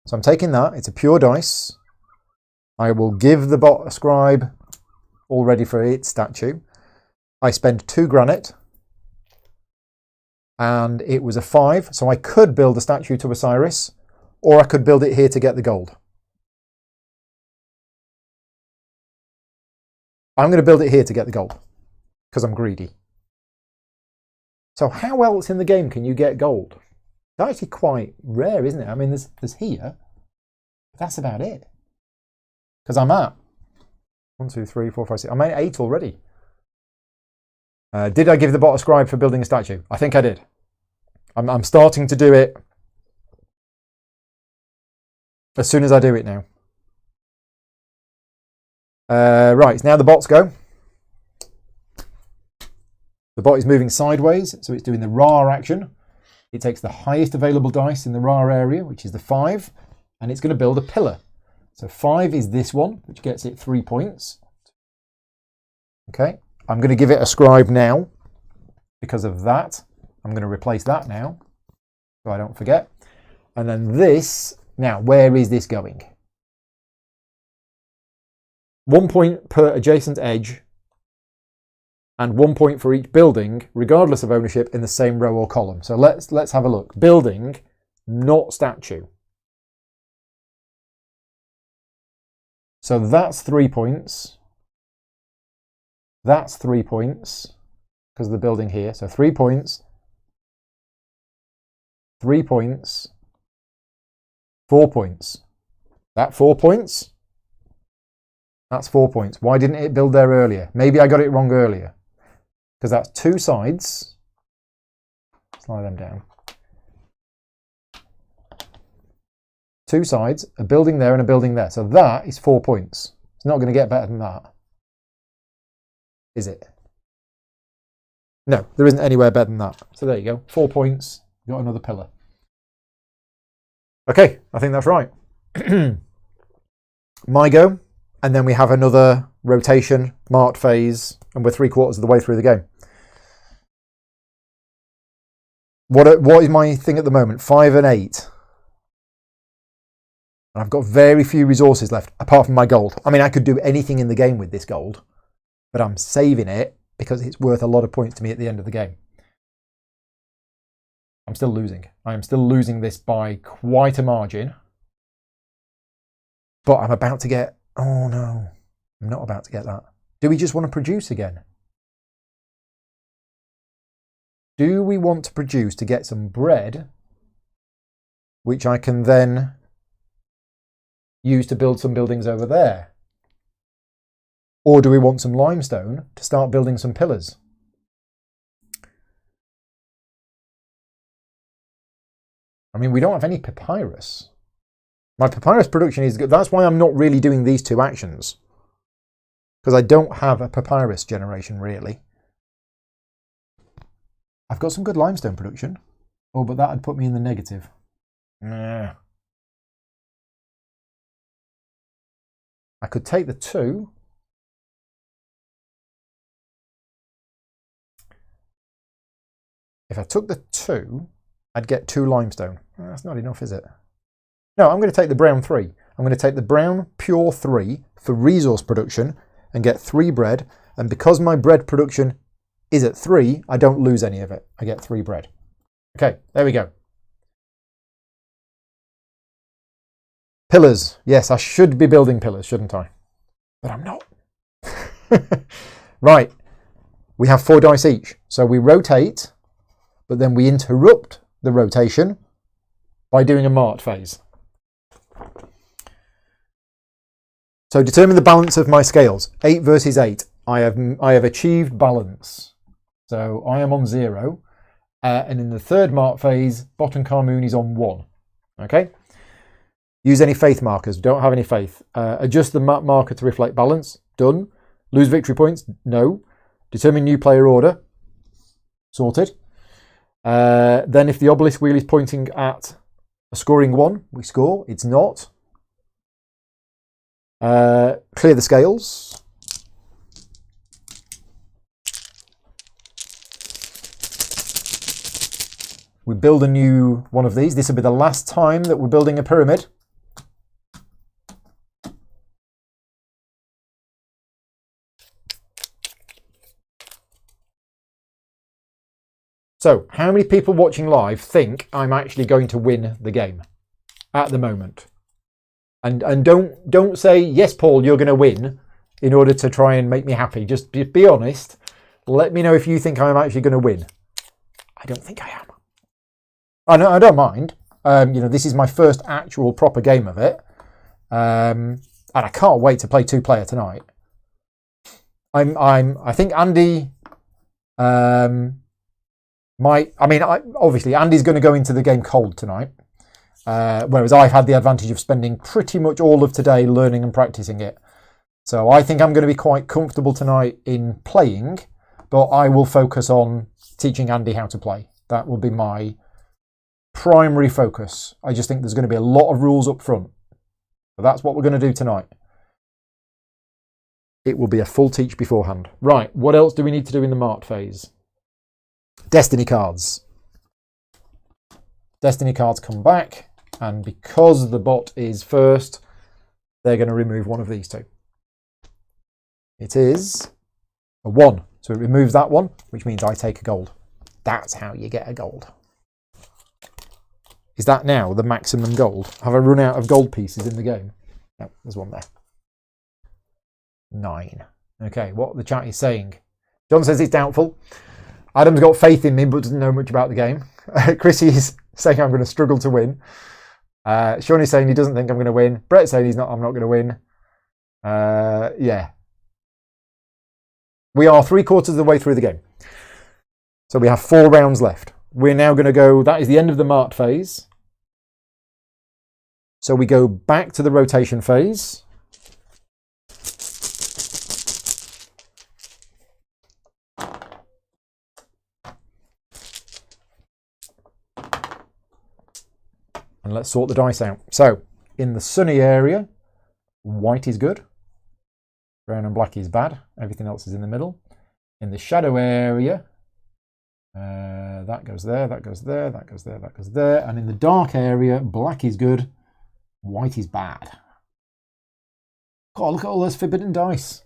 Speaker 1: So I'm taking that. It's a pure dice. I will give the bot a scribe all ready for its statue. I spend 2 granite. And it was a 5. So I could build a statue to Osiris, or I could build it here to get the gold. I'm going to build it here to get the gold because I'm greedy. So how else in the game can you get gold? It's actually quite rare, isn't it? I mean, there's here, but that's about it. Because I'm at 1, 2, 3, 4, 5, 6. I'm at 8 already. Did I give the bot a scribe for building a statue? I think I did. I'm starting to do it as soon as I do it now. Right, it's now the bot's go. The bot is moving sideways, so it's doing the Ra action. It takes the highest available dice in the Ra area, which is the 5, and it's going to build a pillar. So 5 is this one, which gets it 3 points. Okay, I'm going to give it a scribe now because of that. I'm going to replace that now, so I don't forget. And then this, now where is this going? 1 point per adjacent edge, and 1 point for each building, regardless of ownership, in the same row or column. So let's have a look. Building, not statue. So that's 3 points. That's 3 points because of the building here. So 3 points. 3 points. 4 points. That 4 points. That's 4 points. Why didn't it build there earlier? Maybe I got it wrong earlier. Because that's 2 sides. Slide them down. 2 sides, a building there and a building there. So that is 4 points. It's not going to get better than that. Is it? No, there isn't anywhere better than that. So there you go. 4 points. Got another pillar. Okay, I think that's right. My go. And then we have another rotation, marked phase, and we're 3/4 of the way through the game. What is my thing at the moment? 5 and 8. And I've got very few resources left, apart from my gold. I mean, I could do anything in the game with this gold, but I'm saving it because it's worth a lot of points to me at the end of the game. I'm still losing. I am still losing this by quite a margin. But I'm about to get... Oh no, I'm not about to get that. Do we just want to produce again? do we want to produce to get some bread, which I can then use to build some buildings over there? Or do we want some limestone to start building some pillars? I mean, we don't have any papyrus. My papyrus production is good. That's why I'm not really doing these two actions. Because I don't have a papyrus generation, really. I've got some good limestone production. Oh, but that would put me in the negative. Nah. I could take the 2. If I took the 2, I'd get 2 limestone. Well, that's not enough, is it? No, I'm going to take the brown 3. I'm going to take the brown pure 3 for resource production and get 3 bread. And because my bread production is at 3, I don't lose any of it. I get 3 bread. Okay, there we go. Pillars. Yes, I should be building pillars, shouldn't I? But I'm not. Right. We have 4 dice each. So we rotate, but then we interrupt the rotation by doing a mart phase. So determine the balance of my scales. 8 versus 8. I have achieved balance. So I am on 0. And in the third mart phase, Bottom Carmoon is on 1. Okay. Use any faith markers. Don't have any faith. Adjust the map marker to reflect balance. Done. Lose victory points. No. Determine new player order. Sorted. Then if the obelisk wheel is pointing at a scoring 1, we score. It's not. Clear the scales. We build a new one of these. This will be the last time that we're building a pyramid. So, how many people watching live think I'm actually going to win the game at the moment? And don't say, yes, Paul, you're going to win in order to try and make me happy. Just be honest. Let me know if you think I'm actually going to win. I don't think I am. I don't mind. This is my first actual proper game of it. And I can't wait to play 2-player tonight. I think Andy obviously Andy's going to go into the game cold tonight. Whereas I've had the advantage of spending pretty much all of today learning and practicing it. So I think I'm going to be quite comfortable tonight in playing, but I will focus on teaching Andy how to play. That will be my primary focus. I just think there's going to be a lot of rules up front. But that's what we're going to do tonight. It will be a full teach beforehand. Right, what else do we need to do in the mart phase? Destiny cards. Destiny cards come back, and because the bot is first, they're going to remove one of these 2. It is a 1, so it removes that one, which means I take a gold. That's how you get a gold. Is that now the maximum gold? Have I run out of gold pieces in the game? No, there's one there. 9. Okay, what the chat is saying. John says it's doubtful. Adam's got faith in me, but doesn't know much about the game. Chrissy is saying I'm going to struggle to win. Sean is saying he doesn't think I'm going to win. Brett's saying I'm not going to win. Yeah. We are 3/4 of the way through the game. So we have 4 rounds left. We're now going to go, that is the end of the mart phase. So we go back to the rotation phase. And let's sort the dice out. So, in the sunny area, white is good. Brown and black is bad. Everything else is in the middle. In the shadow area, that goes there, that goes there, that goes there, that goes there. And in the dark area, black is good. White is bad. God, look at all those forbidden dice.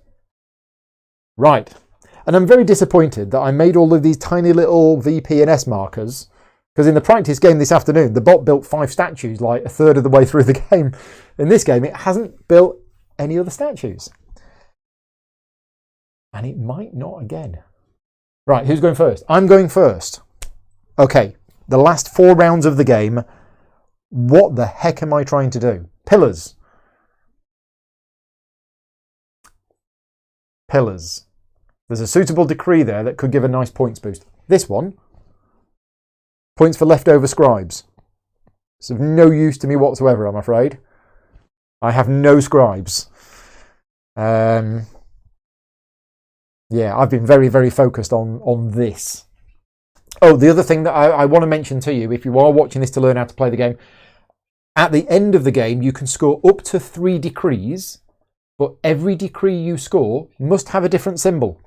Speaker 1: Right. And I'm very disappointed that I made all of these tiny little VP and S markers, because in the practice game this afternoon, the bot built 5 statues like a third of the way through the game. In this game, it hasn't built any other statues. And it might not again. Right, who's going first? I'm going first. Okay, the last 4 rounds of the game. What the heck am I trying to do? Pillars. Pillars. There's a suitable decree there that could give a nice points boost. This one, points for leftover scribes. It's of no use to me whatsoever, I'm afraid. I have no scribes. Yeah, I've been very, very focused on this. Oh, the other thing that I want to mention to you, if you are watching this to learn how to play the game, at the end of the game, you can score up to 3 decrees, but every decree you score must have a different symbol.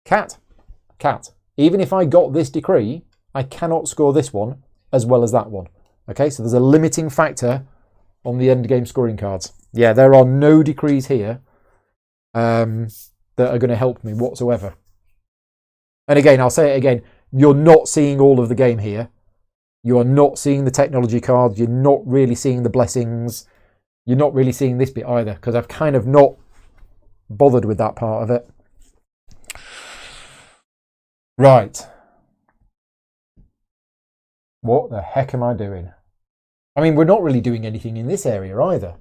Speaker 1: Cat. Cat. Even if I got this decree, I cannot score this one as well as that one. Okay, so there's a limiting factor on the end game scoring cards. Yeah, there are no decrees here that are going to help me whatsoever. And again, I'll say it again, you're not seeing all of the game here. You are not seeing the technology cards. You're not really seeing the blessings. You're not really seeing this bit either, because I've kind of not bothered with that part of it. Right. What the heck am I doing? I mean, we're not really doing anything in this area either.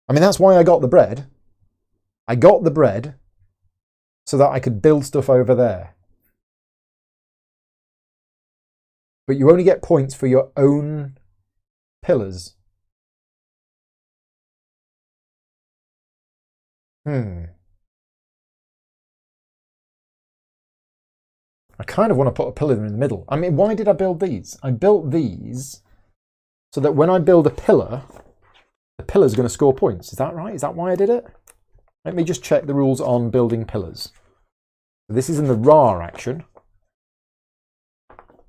Speaker 1: I mean, that's why I got the bread. I got the bread so that I could build stuff over there. But you only get points for your own pillars. I kind of want to put a pillar in the middle. I mean, why did I build these? I built these so that when I build a pillar, the pillar's going to score points. Is that right? Is that why I did it? Let me just check the rules on building pillars. This is in the raw action.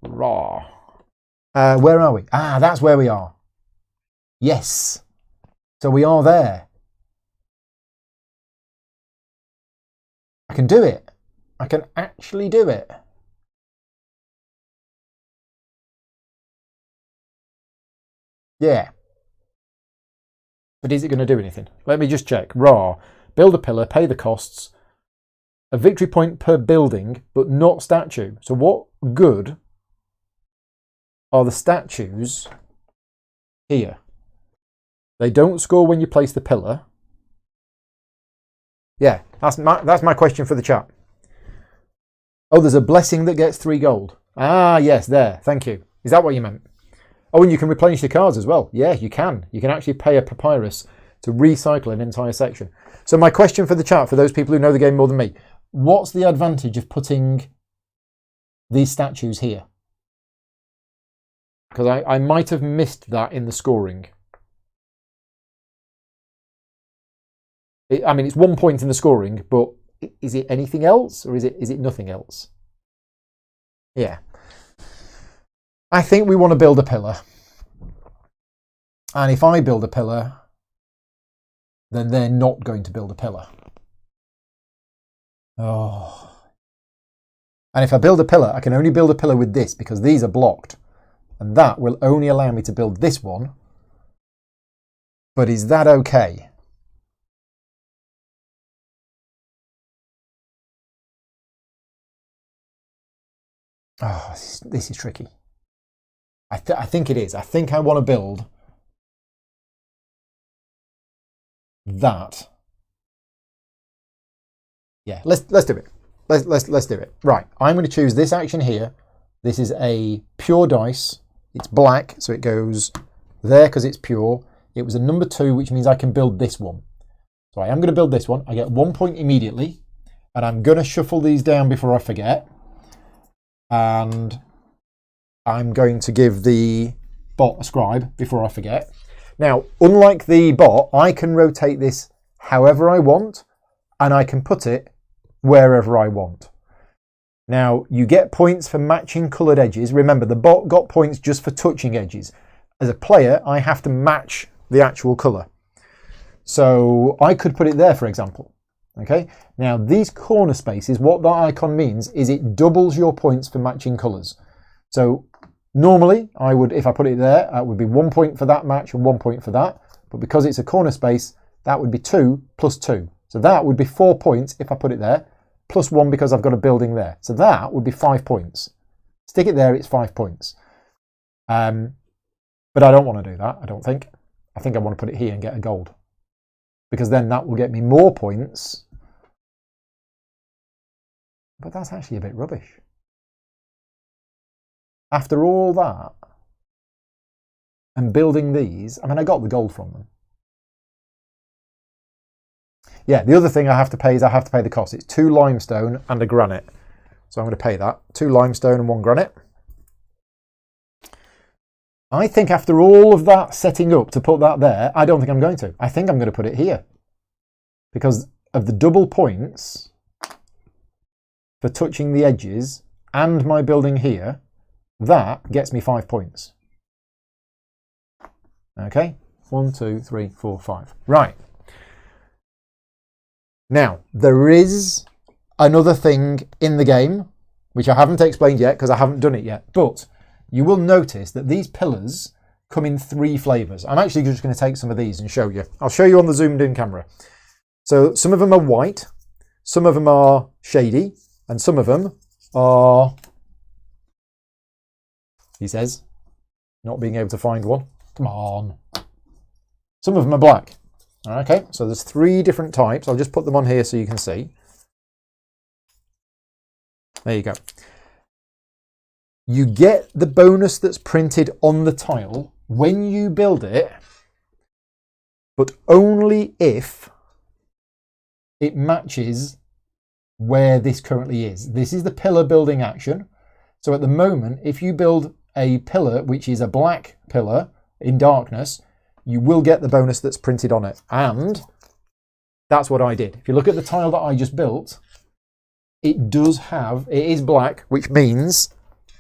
Speaker 1: Raw. Where are we? Ah, that's where we are. Yes. So we are there. I can do it. I can actually do it. Yeah. But is it going to do anything? Let me just check. Raw. Build a pillar, pay the costs. A victory point per building, but not statue. So what good are the statues here? They don't score when you place the pillar. Yeah, that's my question for the chat. Oh, there's a blessing that gets 3 gold. Ah, yes, there. Thank you. Is that what you meant? Oh, and you can replenish the cards as well. Yeah, you can. You can actually pay a papyrus to recycle an entire section. So my question for the chat, for those people who know the game more than me, what's the advantage of putting these statues here? Because I might have missed that in the scoring. I mean, it's 1 point in the scoring, but is it anything else, or is it nothing else? Yeah. I think we want to build a pillar. And if I build a pillar, then they're not going to build a pillar. Oh. And if I build a pillar, I can only build a pillar with this because these are blocked. And that will only allow me to build this one. But is that okay? Oh, this is tricky. I think it is. I think I want to build that. Yeah, let's do it. Let's do it. Right, I'm going to choose this action here. This is a pure dice. It's black, so it goes there because it's pure. It was a number 2, which means I can build this one. So I am going to build this one. I get 1 point immediately, and I'm going to shuffle these down before I forget. And I'm going to give the bot a scribe before I forget. Now, unlike the bot, I can rotate this however I want, and I can put it wherever I want. Now, you get points for matching coloured edges. Remember, the bot got points just for touching edges. As a player, I have to match the actual colour. So I could put it there, for example. Okay. Now, these corner spaces, what that icon means is it doubles your points for matching colours. So normally, I would, if I put it there, it would be 1 point for that match and 1 point for that. But because it's a corner space, that would be 2 plus 2. So that would be 4 points if I put it there, plus 1 because I've got a building there. So that would be 5 points. Stick it there, it's 5 points. But I don't want to do that, I don't think. I think I want to put it here and get a gold. Because then that will get me more points. But that's actually a bit rubbish. After all that, and building these, I mean, I got the gold from them. Yeah, the other thing I have to pay is I have to pay the cost. It's 2 limestone and a granite. So I'm going to pay that. 2 limestone and 1 granite. I think after all of that setting up to put that there, I don't think I'm going to. I think I'm going to put it here. Because of the double points for touching the edges and my building here, that gets me 5 points. Okay, 1, 2, 3, 4, 5. Right. Now, there is another thing in the game, which I haven't explained yet because I haven't done it yet, but you will notice that these pillars come in 3 flavours. I'm actually just going to take some of these and show you. I'll show you on the zoomed in camera. So some of them are white, some of them are shady, and some of them are, he says, not being able to find one. Come on. Some of them are black. Okay, so there's 3 different types. I'll just put them on here so you can see. There you go. You get the bonus that's printed on the tile when you build it, but only if it matches where this currently is. This is the pillar building action. So at the moment, if you build a pillar, which is a black pillar in darkness, you will get the bonus that's printed on it. And that's what I did. If you look at the tile that I just built, it is black, which means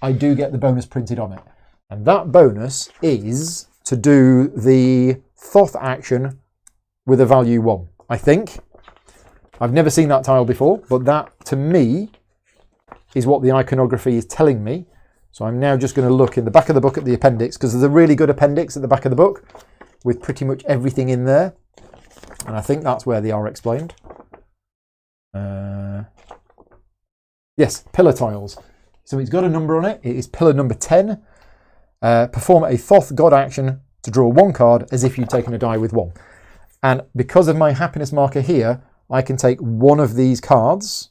Speaker 1: I do get the bonus printed on it. And that bonus is to do the Thoth action with a value 1, I think. I've never seen that tile before, but that, to me, is what the iconography is telling me. So I'm now just going to look in the back of the book at the appendix, because there's a really good appendix at the back of the book with pretty much everything in there. And I think that's where they are explained. Yes, pillar tiles. So it's got a number on it. It is pillar number 10. Perform a Thoth god action to draw 1 card as if you'd taken a die with 1. And because of my happiness marker here, I can take 1 of these cards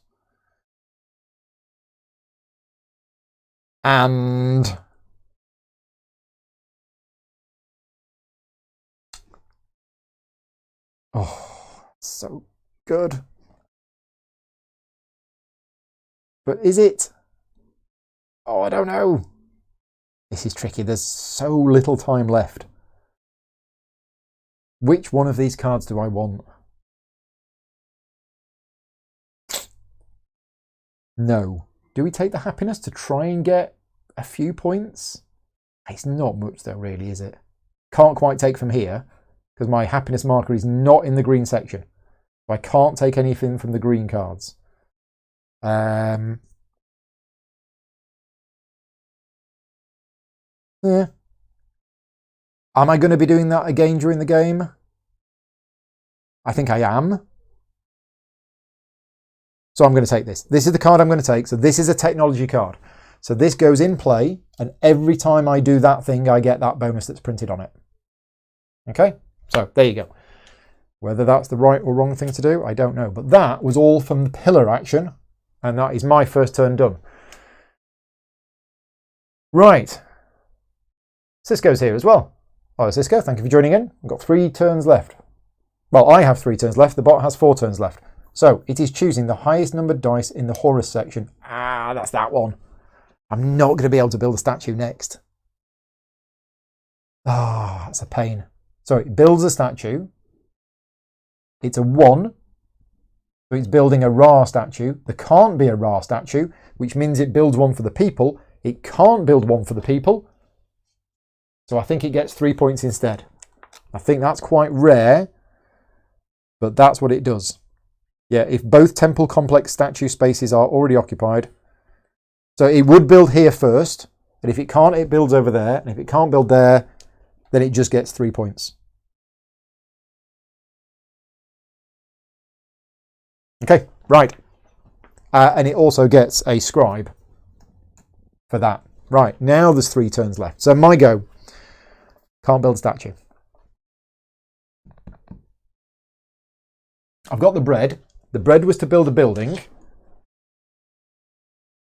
Speaker 1: and oh, so good. But is it? Oh, I don't know. This is tricky. There's so little time left. Which one of these cards do I want? No. Do we take the happiness to try and get a few points? It's not much though, really, is it? Can't quite take from here because my happiness marker is not in the green section. I can't take anything from the green cards. Yeah. Am I going to be doing that again during the game? I think I am. So I'm going to take this. This is the card I'm going to take. So this is a technology card. So this goes in play, and every time I do that thing, I get that bonus that's printed on it. Okay? So there you go. Whether that's the right or wrong thing to do, I don't know. But that was all from the pillar action, and that is my first turn done. Right. Cisco's here as well. Hello, Cisco. Thank you for joining in. I've got 3 turns left. Well, I have 3 turns left. The bot has 4 turns left. So it is choosing the highest numbered dice in the Horus section. Ah, that's that one. I'm not going to be able to build a statue next. Ah, that's a pain. So it builds a statue. It's a 1. So it's building a Ra statue. There can't be a Ra statue, which means it builds one for the people. It can't build one for the people. So I think it gets 3 points instead. I think that's quite rare, but that's what it does. Yeah, if both temple complex statue spaces are already occupied. So it would build here first, and if it can't, it builds over there. And if it can't build there, then it just gets 3 points. Okay, right. And it also gets a scribe. for that. Right, now there's 3 turns left. So my go. Can't build a statue. I've got the bread. The bread was to build a building,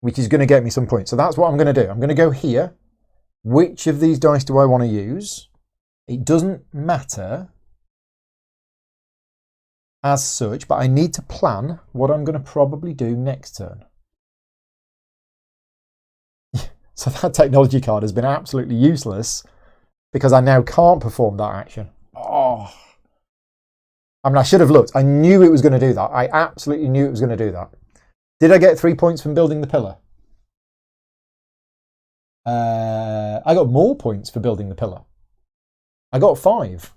Speaker 1: which is going to get me some points. So that's what I'm going to do. I'm going to go here. Which of these dice do I want to use? It doesn't matter as such, but I need to plan what I'm going to probably do next turn. So that technology card has been absolutely useless because I now can't perform that action. Oh, I mean, I should have looked. I knew it was going to do that. I absolutely knew it was going to do that. Did I get 3 points from building the pillar? I got more points for building the pillar. I got 5.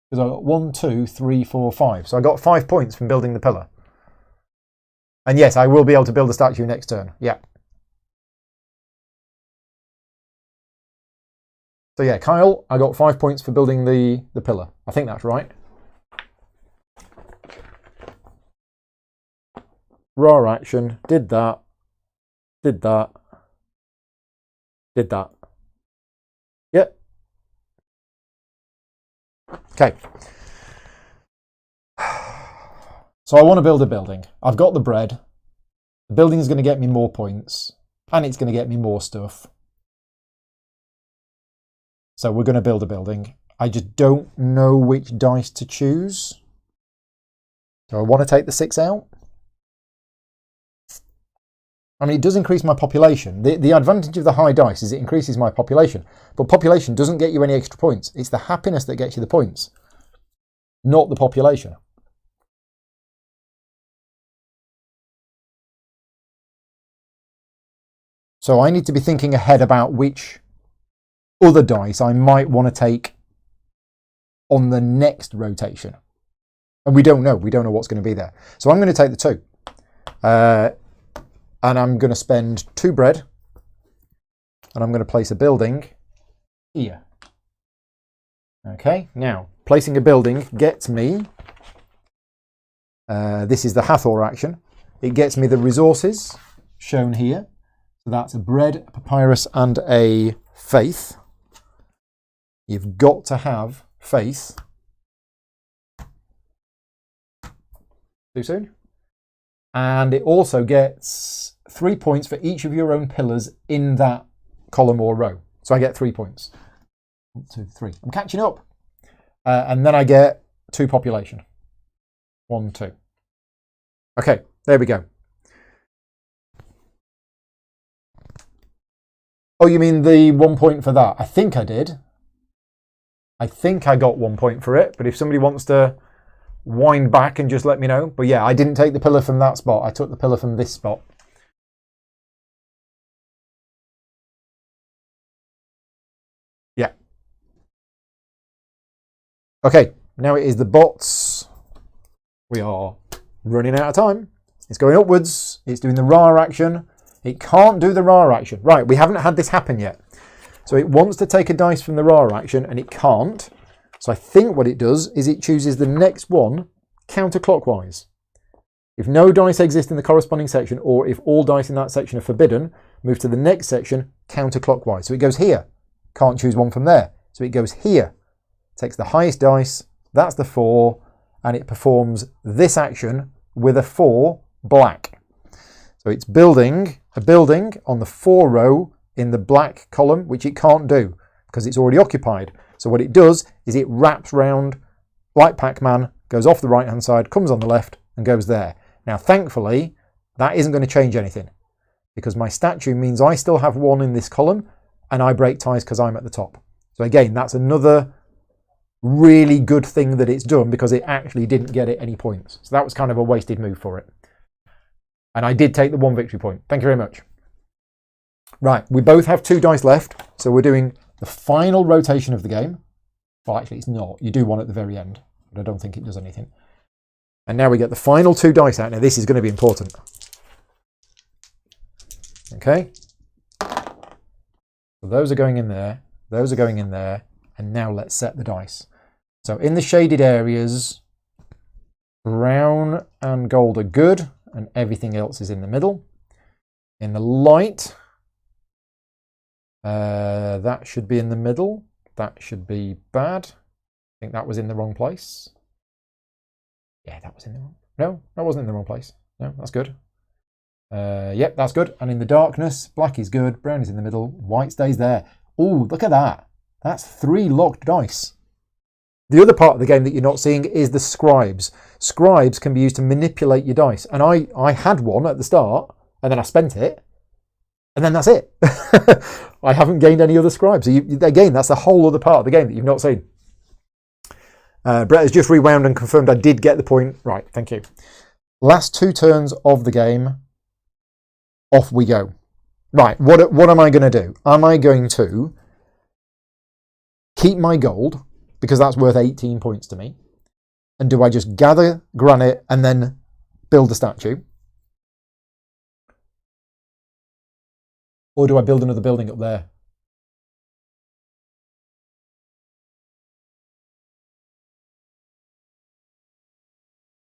Speaker 1: Because I got 1, 2, 3, 4, 5. So I got 5 points from building the pillar. And yes, I will be able to build a statue next turn. Yeah. So yeah, Kyle, I got 5 points for building the pillar. I think that's right. Raw action, did that, did that, did that. Yep. Okay. So I want to build a building. I've got the bread. The building is going to get me more points and it's going to get me more stuff. So we're going to build a building. I just don't know which dice to choose. Do I want to take the 6 out? I mean, it does increase my population. The advantage of the high dice is it increases my population. But population doesn't get you any extra points. It's the happiness that gets you the points, not the population. So I need to be thinking ahead about which other dice I might want to take on the next rotation. And we don't know. We don't know what's going to be there. So I'm going to take the 2. And I'm going to spend 2 bread. And I'm going to place a building here. Okay, now, placing a building gets me... this is the Hathor action. It gets me the resources shown here. So that's a bread, a papyrus, and a faith. You've got to have faith. Too soon? And it also gets 3 points for each of your own pillars in that column or row. So I get 3 points. 1, 2, 3. I'm catching up. And then I get 2 population. 1, 2. Okay, there we go. Oh, you mean the 1 point for that? I think I did. I think I got 1 point for it. But if somebody wants to wind back and just let me know. But yeah, I didn't take the pillar from that spot. I took the pillar from this spot. Yeah. Okay, now it is the bots. We are running out of time. It's going upwards. It's doing the RAR action. It can't do the RAR action. Right, we haven't had this happen yet. So it wants to take a dice from the RAR action and it can't. So I think what it does is it chooses the next one counterclockwise. If no dice exist in the corresponding section, or if all dice in that section are forbidden, move to the next section counterclockwise. So it goes here. Can't choose one from there. So it goes here. Takes the highest dice. That's the 4. And it performs this action with a 4 black. So it's building a building on the 4 row in the black column, which it can't do because it's already occupied. So what it does is it wraps round like Pac-Man, goes off the right-hand side, comes on the left and goes there. Now, thankfully, that isn't going to change anything because my statue means I still have 1 in this column and I break ties because I'm at the top. So again, that's another really good thing that it's done because it actually didn't get it any points. So that was kind of a wasted move for it. And I did take the 1 victory point. Thank you very much. Right, we both have 2 dice left. So we're doing the final rotation of the game. Well, actually, it's not. You do one at the very end, but I don't think it does anything. And now we get the final 2 dice out. Now, this is going to be important. Okay. So those are going in there. Those are going in there. And now let's set the dice. So in the shaded areas, brown and gold are good, and everything else is in the middle. In the light, That should be in the middle. That should be bad. I think that was in the wrong place. Yeah, that was in the wrong... No, that wasn't in the wrong place. No, that's good. Yep, that's good. And in the darkness, black is good, brown is in the middle, white stays there. Oh, look at that. That's 3 locked dice. The other part of the game that you're not seeing is the scribes. Scribes can be used to manipulate your dice. And I had one at the start, and then I spent it, and then that's it. I haven't gained any other scribes. So again, that's the whole other part of the game that you've not seen. Brett has just rewound and confirmed I did get the point. Right, thank you. Last 2 turns of the game. Off we go. Right, what am I going to do? Am I going to keep my gold, because that's worth 18 points to me? And do I just gather granite and then build a statue? Or do I build another building up there?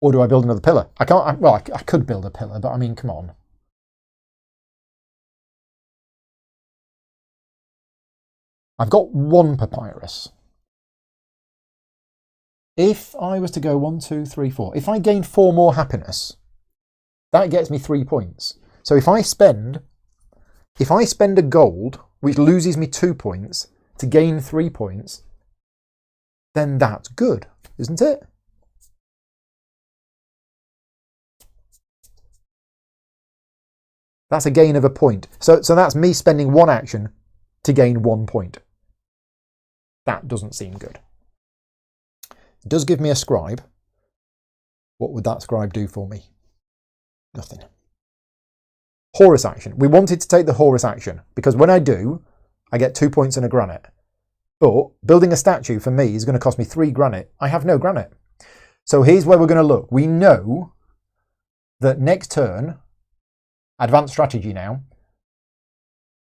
Speaker 1: Or do I build another pillar? I can't, well, I could build a pillar, but I mean, come on. I've got 1 papyrus. If I was to go 1, 2, 3, 4, if I gain 4 more happiness, that gets me 3 points. So if I spend a gold, which loses me 2 points, to gain 3 points, then that's good, isn't it? That's a gain of a point. So that's me spending 1 action to gain 1 point. That doesn't seem good. It does give me a scribe. What would that scribe do for me? Nothing. Horus action. We wanted to take the Horus action because when I do, I get 2 points and a granite. But building a statue for me is going to cost me 3 granite. I have no granite. So here's where we're going to look. We know that next turn, advanced strategy now,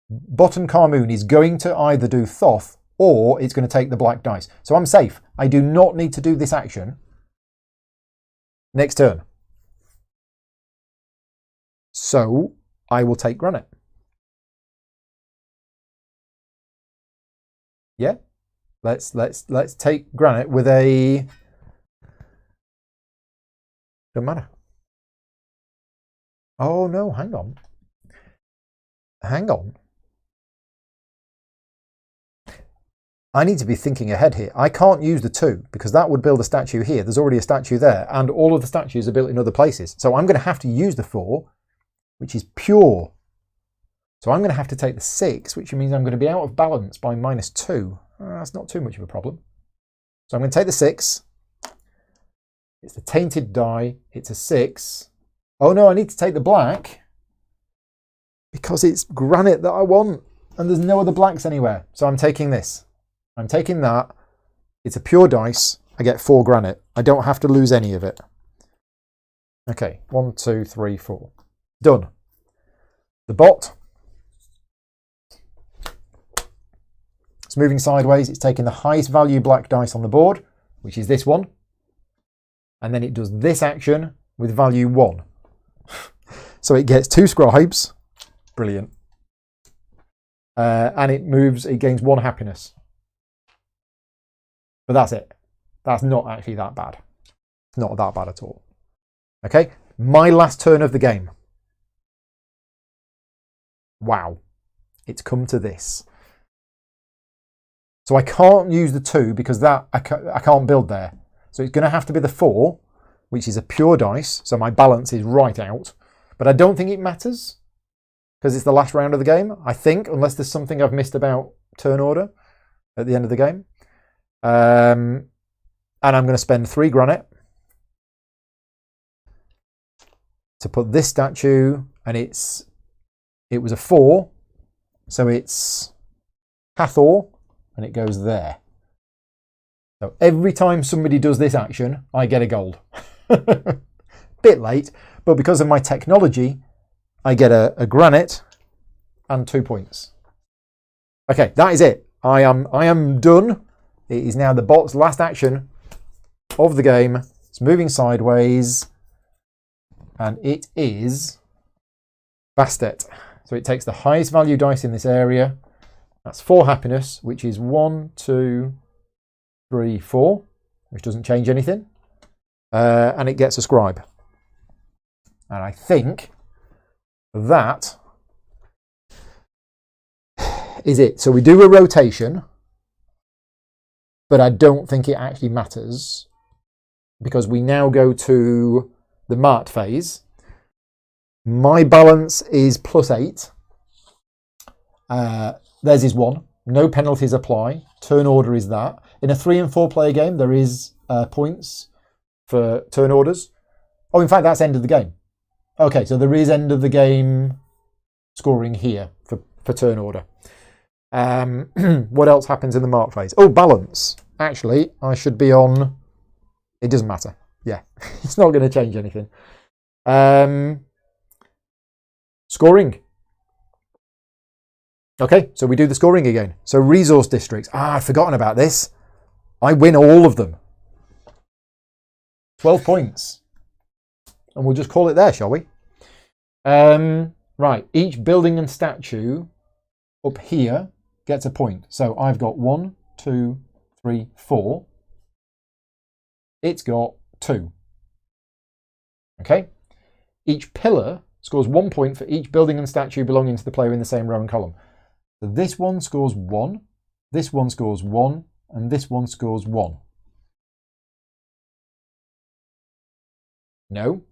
Speaker 1: Bottom Carmoon is going to either do Thoth or it's going to take the black dice. So I'm safe. I do not need to do this action next turn. So I will take granite. Yeah. Let's take granite with a... Don't matter. Oh no, hang on. Hang on. I need to be thinking ahead here. I can't use the 2 because that would build a statue here. There's already a statue there and all of the statues are built in other places. So I'm going to have to use the 4, which is pure. So I'm going to have to take the 6, which means I'm going to be out of balance by -2. That's not too much of a problem. So I'm going to take the 6. It's the tainted die. It's a 6. Oh no, I need to take the black because it's granite that I want and there's no other blacks anywhere. So I'm taking this. I'm taking that. It's a pure dice. I get 4 granite. I don't have to lose any of it. Okay, 1, 2, 3, 4. Done. The bot. It's moving sideways. It's taking the highest value black dice on the board, which is this one. And then it does this action with value 1. So it gets 2 scribes. Brilliant. And it moves, it gains 1 happiness. But that's it. That's not actually that bad. It's not that bad at all. Okay, my last turn of the game. Wow, it's come to this. So I can't use the 2 because that I can't build there. So it's going to have to be the 4, which is a pure dice. So my balance is right out. But I don't think it matters because it's the last round of the game, I think, unless there's something I've missed about turn order at the end of the game. And I'm going to spend 3 granite to put this statue, and it was a 4, so it's Hathor, and it goes there. So every time somebody does this action, I get a gold. Bit late, but because of my technology, I get a granite and 2 points. Okay, that is it. I am done. It is now the bot's last action of the game. It's moving sideways, and it is Bastet. So it takes the highest value dice in this area That's 4 happiness, which is 1, 2, 3, 4, which doesn't change anything. And it gets a scribe. And I think that is it. So we do a rotation, but I don't think it actually matters because we now go to the marked phase. My balance is +8. Theirs is 1. No penalties apply. Turn order is that. In a 3 and 4 player game, there is points for turn orders. Oh, in fact, that's end of the game. Okay, so there is end of the game scoring here for turn order. What else happens in the mark phase? Oh, balance. Actually, I should be on... It doesn't matter. Yeah, it's not going to change anything. Scoring. Okay, so we do the scoring again. So resource districts. I've forgotten about this. I win all of them. 12 points. And we'll just call it there, shall we? Right, each building and statue up here gets a point. So I've got 1, 2, 3, 4. It's got 2. Okay. Each pillar scores 1 point for each building and statue belonging to the player in the same row and column. So this one scores 1, this one scores 1, and this one scores 1. No.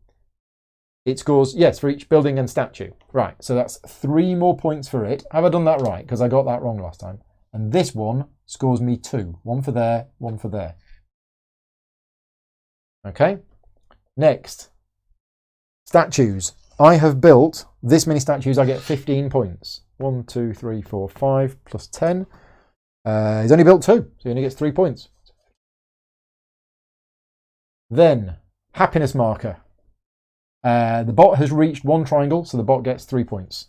Speaker 1: It scores, yes, for each building and statue. Right, so that's 3 more points for it. Have I done that right? Because I got that wrong last time. And this one scores me 2. 1 for there, 1 for there. Okay. Next. Statues. I have built this many statues. I get 15 points. 1, 2, 3, 4, 5 plus 10. He's only built 2, so he only gets 3 points. Then, happiness marker. The bot has reached 1 triangle, so the bot gets 3 points.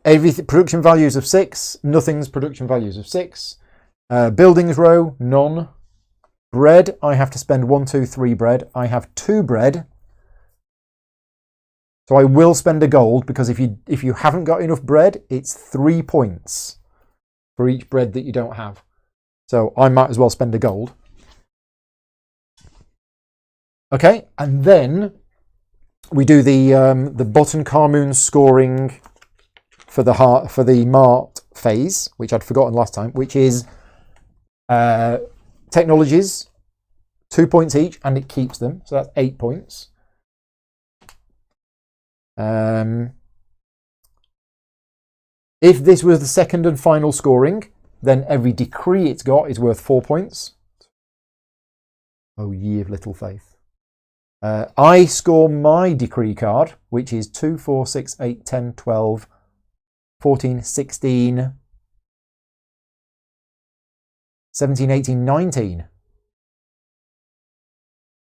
Speaker 1: Everything, production values of 6. Nothing's production values of 6. Buildings row, none. Bread, I have to spend 1, 2, 3 bread. I have 2 bread. So I will spend a gold because if you haven't got enough bread, it's 3 points for each bread that you don't have. So I might as well spend a gold. Okay, and then we do the button Carmoon scoring for the marked phase, which I'd forgotten last time, which is technologies, 2 points each, and it keeps them. So that's 8 points. If this was the second and final scoring, then every decree it's got is worth 4 points. Oh, ye of little faith. I score my decree card, which is 2, 4, 6, 8, 10, 12, 14, 16, 17, 18, 19.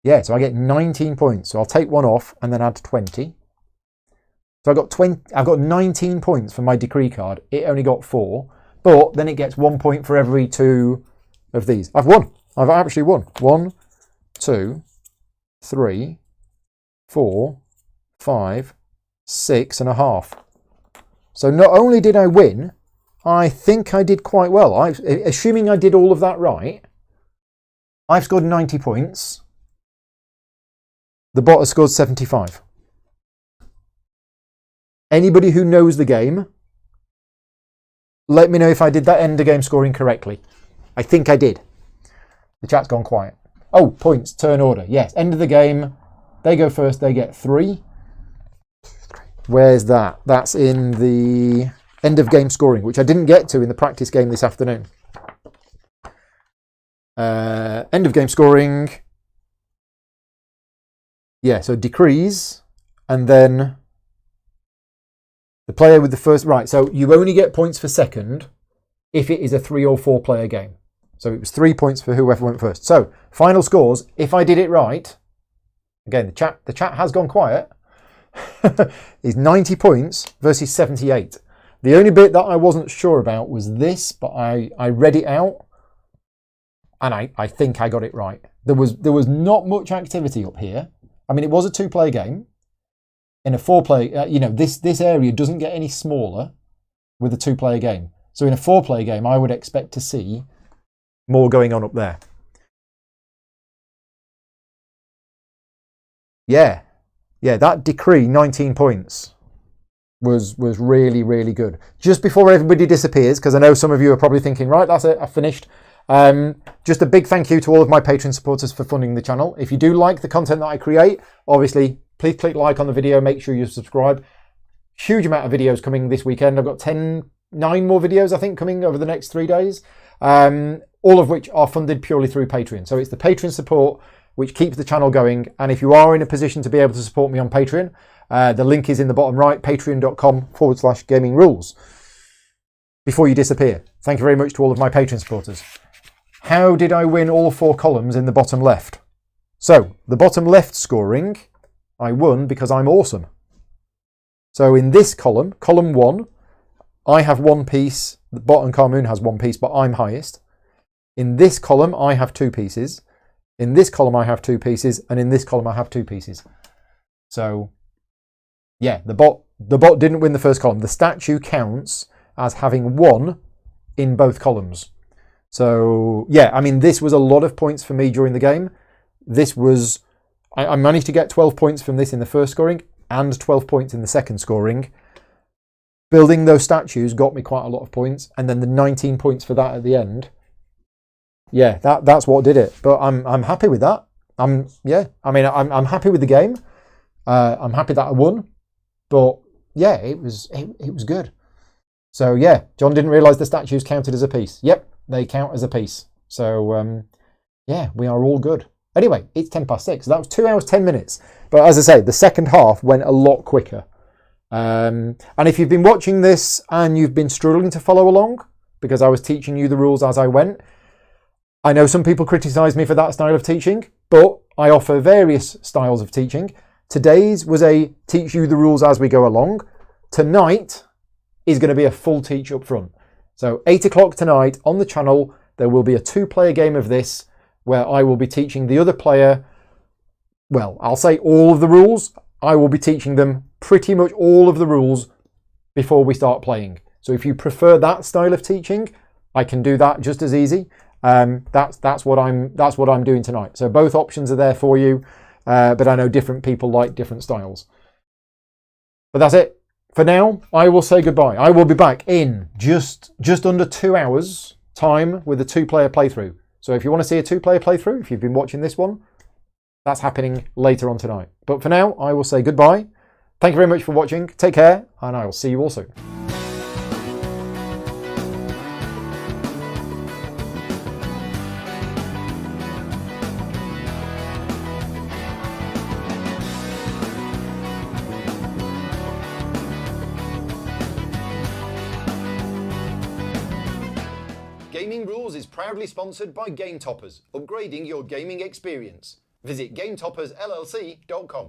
Speaker 1: Yeah, so I get 19 points. So I'll take 1 off and then add 20. So I've got 19 points for my decree card. It only got 4, but then it gets 1 point for every 2 of these. I've won. I've actually won. 1, 2, 3, 4, 5, 6.5. So not only did I win, I think I did quite well. Assuming I did all of that right, I've scored 90 points. The bot has scored 75. Anybody who knows the game, let me know if I did that end of game scoring correctly. I think I did. The chat's gone quiet. Oh, points, turn order. Yes, end of the game. They go first, they get 3. Where's that? That's in the end of game scoring, which I didn't get to in the practice game this afternoon. End of game scoring. Yeah, so decrees, and then the player with the first... Right, so you only get points for second if it is a 3 or 4 player game. So it was 3 points for whoever went first. So, final scores, if I did it right, again, the chat has gone quiet, is 90 points versus 78. The only bit that I wasn't sure about was this, but I read it out, and I think I got it right. There was not much activity up here. I mean, it was a 2-player game. In a 4-player, this area doesn't get any smaller with a 2-player game. So in a 4-player game, I would expect to see more going on up there. Yeah, that decree, 19 points, was really, really good. Just before everybody disappears, because I know some of you are probably thinking, right, that's it, I've finished. Just a big thank you to all of my Patreon supporters for funding the channel. If you do like the content that I create, obviously, please click like on the video, make sure you subscribe. Huge amount of videos coming this weekend. I've got 9 more videos, I think, coming over the next 3 days, all of which are funded purely through Patreon. So it's the Patreon support which keeps the channel going. And if you are in a position to be able to support me on Patreon, the link is in the bottom right, patreon.com/gaming rules. Before you disappear, thank you very much to all of my Patreon supporters. How did I win all 4 columns in the bottom left? So the bottom left scoring, I won because I'm awesome. So in this column, column 1, I have 1 piece, the bottom Carmoon has 1 piece, but I'm highest. In this column, I have 2 pieces. In this column, I have 2 pieces, and in this column, I have 2 pieces. So, yeah, the bot didn't win the first column. The statue counts as having 1 in both columns. So, yeah, I mean, this was a lot of points for me during the game. This was, I managed to get 12 points from this in the first scoring and 12 points in the second scoring. Building those statues got me quite a lot of points, and then the 19 points for that at the end. Yeah, that's what did it. But I'm happy with that. I'm happy with the game. I'm happy that I won. But yeah, it was good. So yeah, John didn't realise the statues counted as a piece. Yep, they count as a piece. So yeah, we are all good. Anyway, it's 6:10. So that was 2 hours, 10 minutes. But as I say, the second half went a lot quicker. And if you've been watching this and you've been struggling to follow along, because I was teaching you the rules as I went, I know some people criticise me for that style of teaching, but I offer various styles of teaching. Today's was a teach you the rules as we go along. Tonight is going to be a full teach up front. So 8 o'clock tonight on the channel, there will be a 2-player game of this where I will be teaching the other player, well, I'll say all of the rules. I will be teaching them pretty much all of the rules before we start playing. So if you prefer that style of teaching, I can do that just as easy. That's what I'm doing tonight. So both options are there for you, but I know different people like different styles. But that's it for now. I will say goodbye. I will be back in just under 2 hours time with a 2-player playthrough. So if you want to see a 2-player playthrough, if you've been watching this one, that's happening later on tonight. But for now, I will say goodbye. Thank you very much for watching. Take care, and I will see you all soon. Gaming Rules is proudly sponsored by Game Toppers, upgrading your gaming experience. Visit GameToppersLLC.com.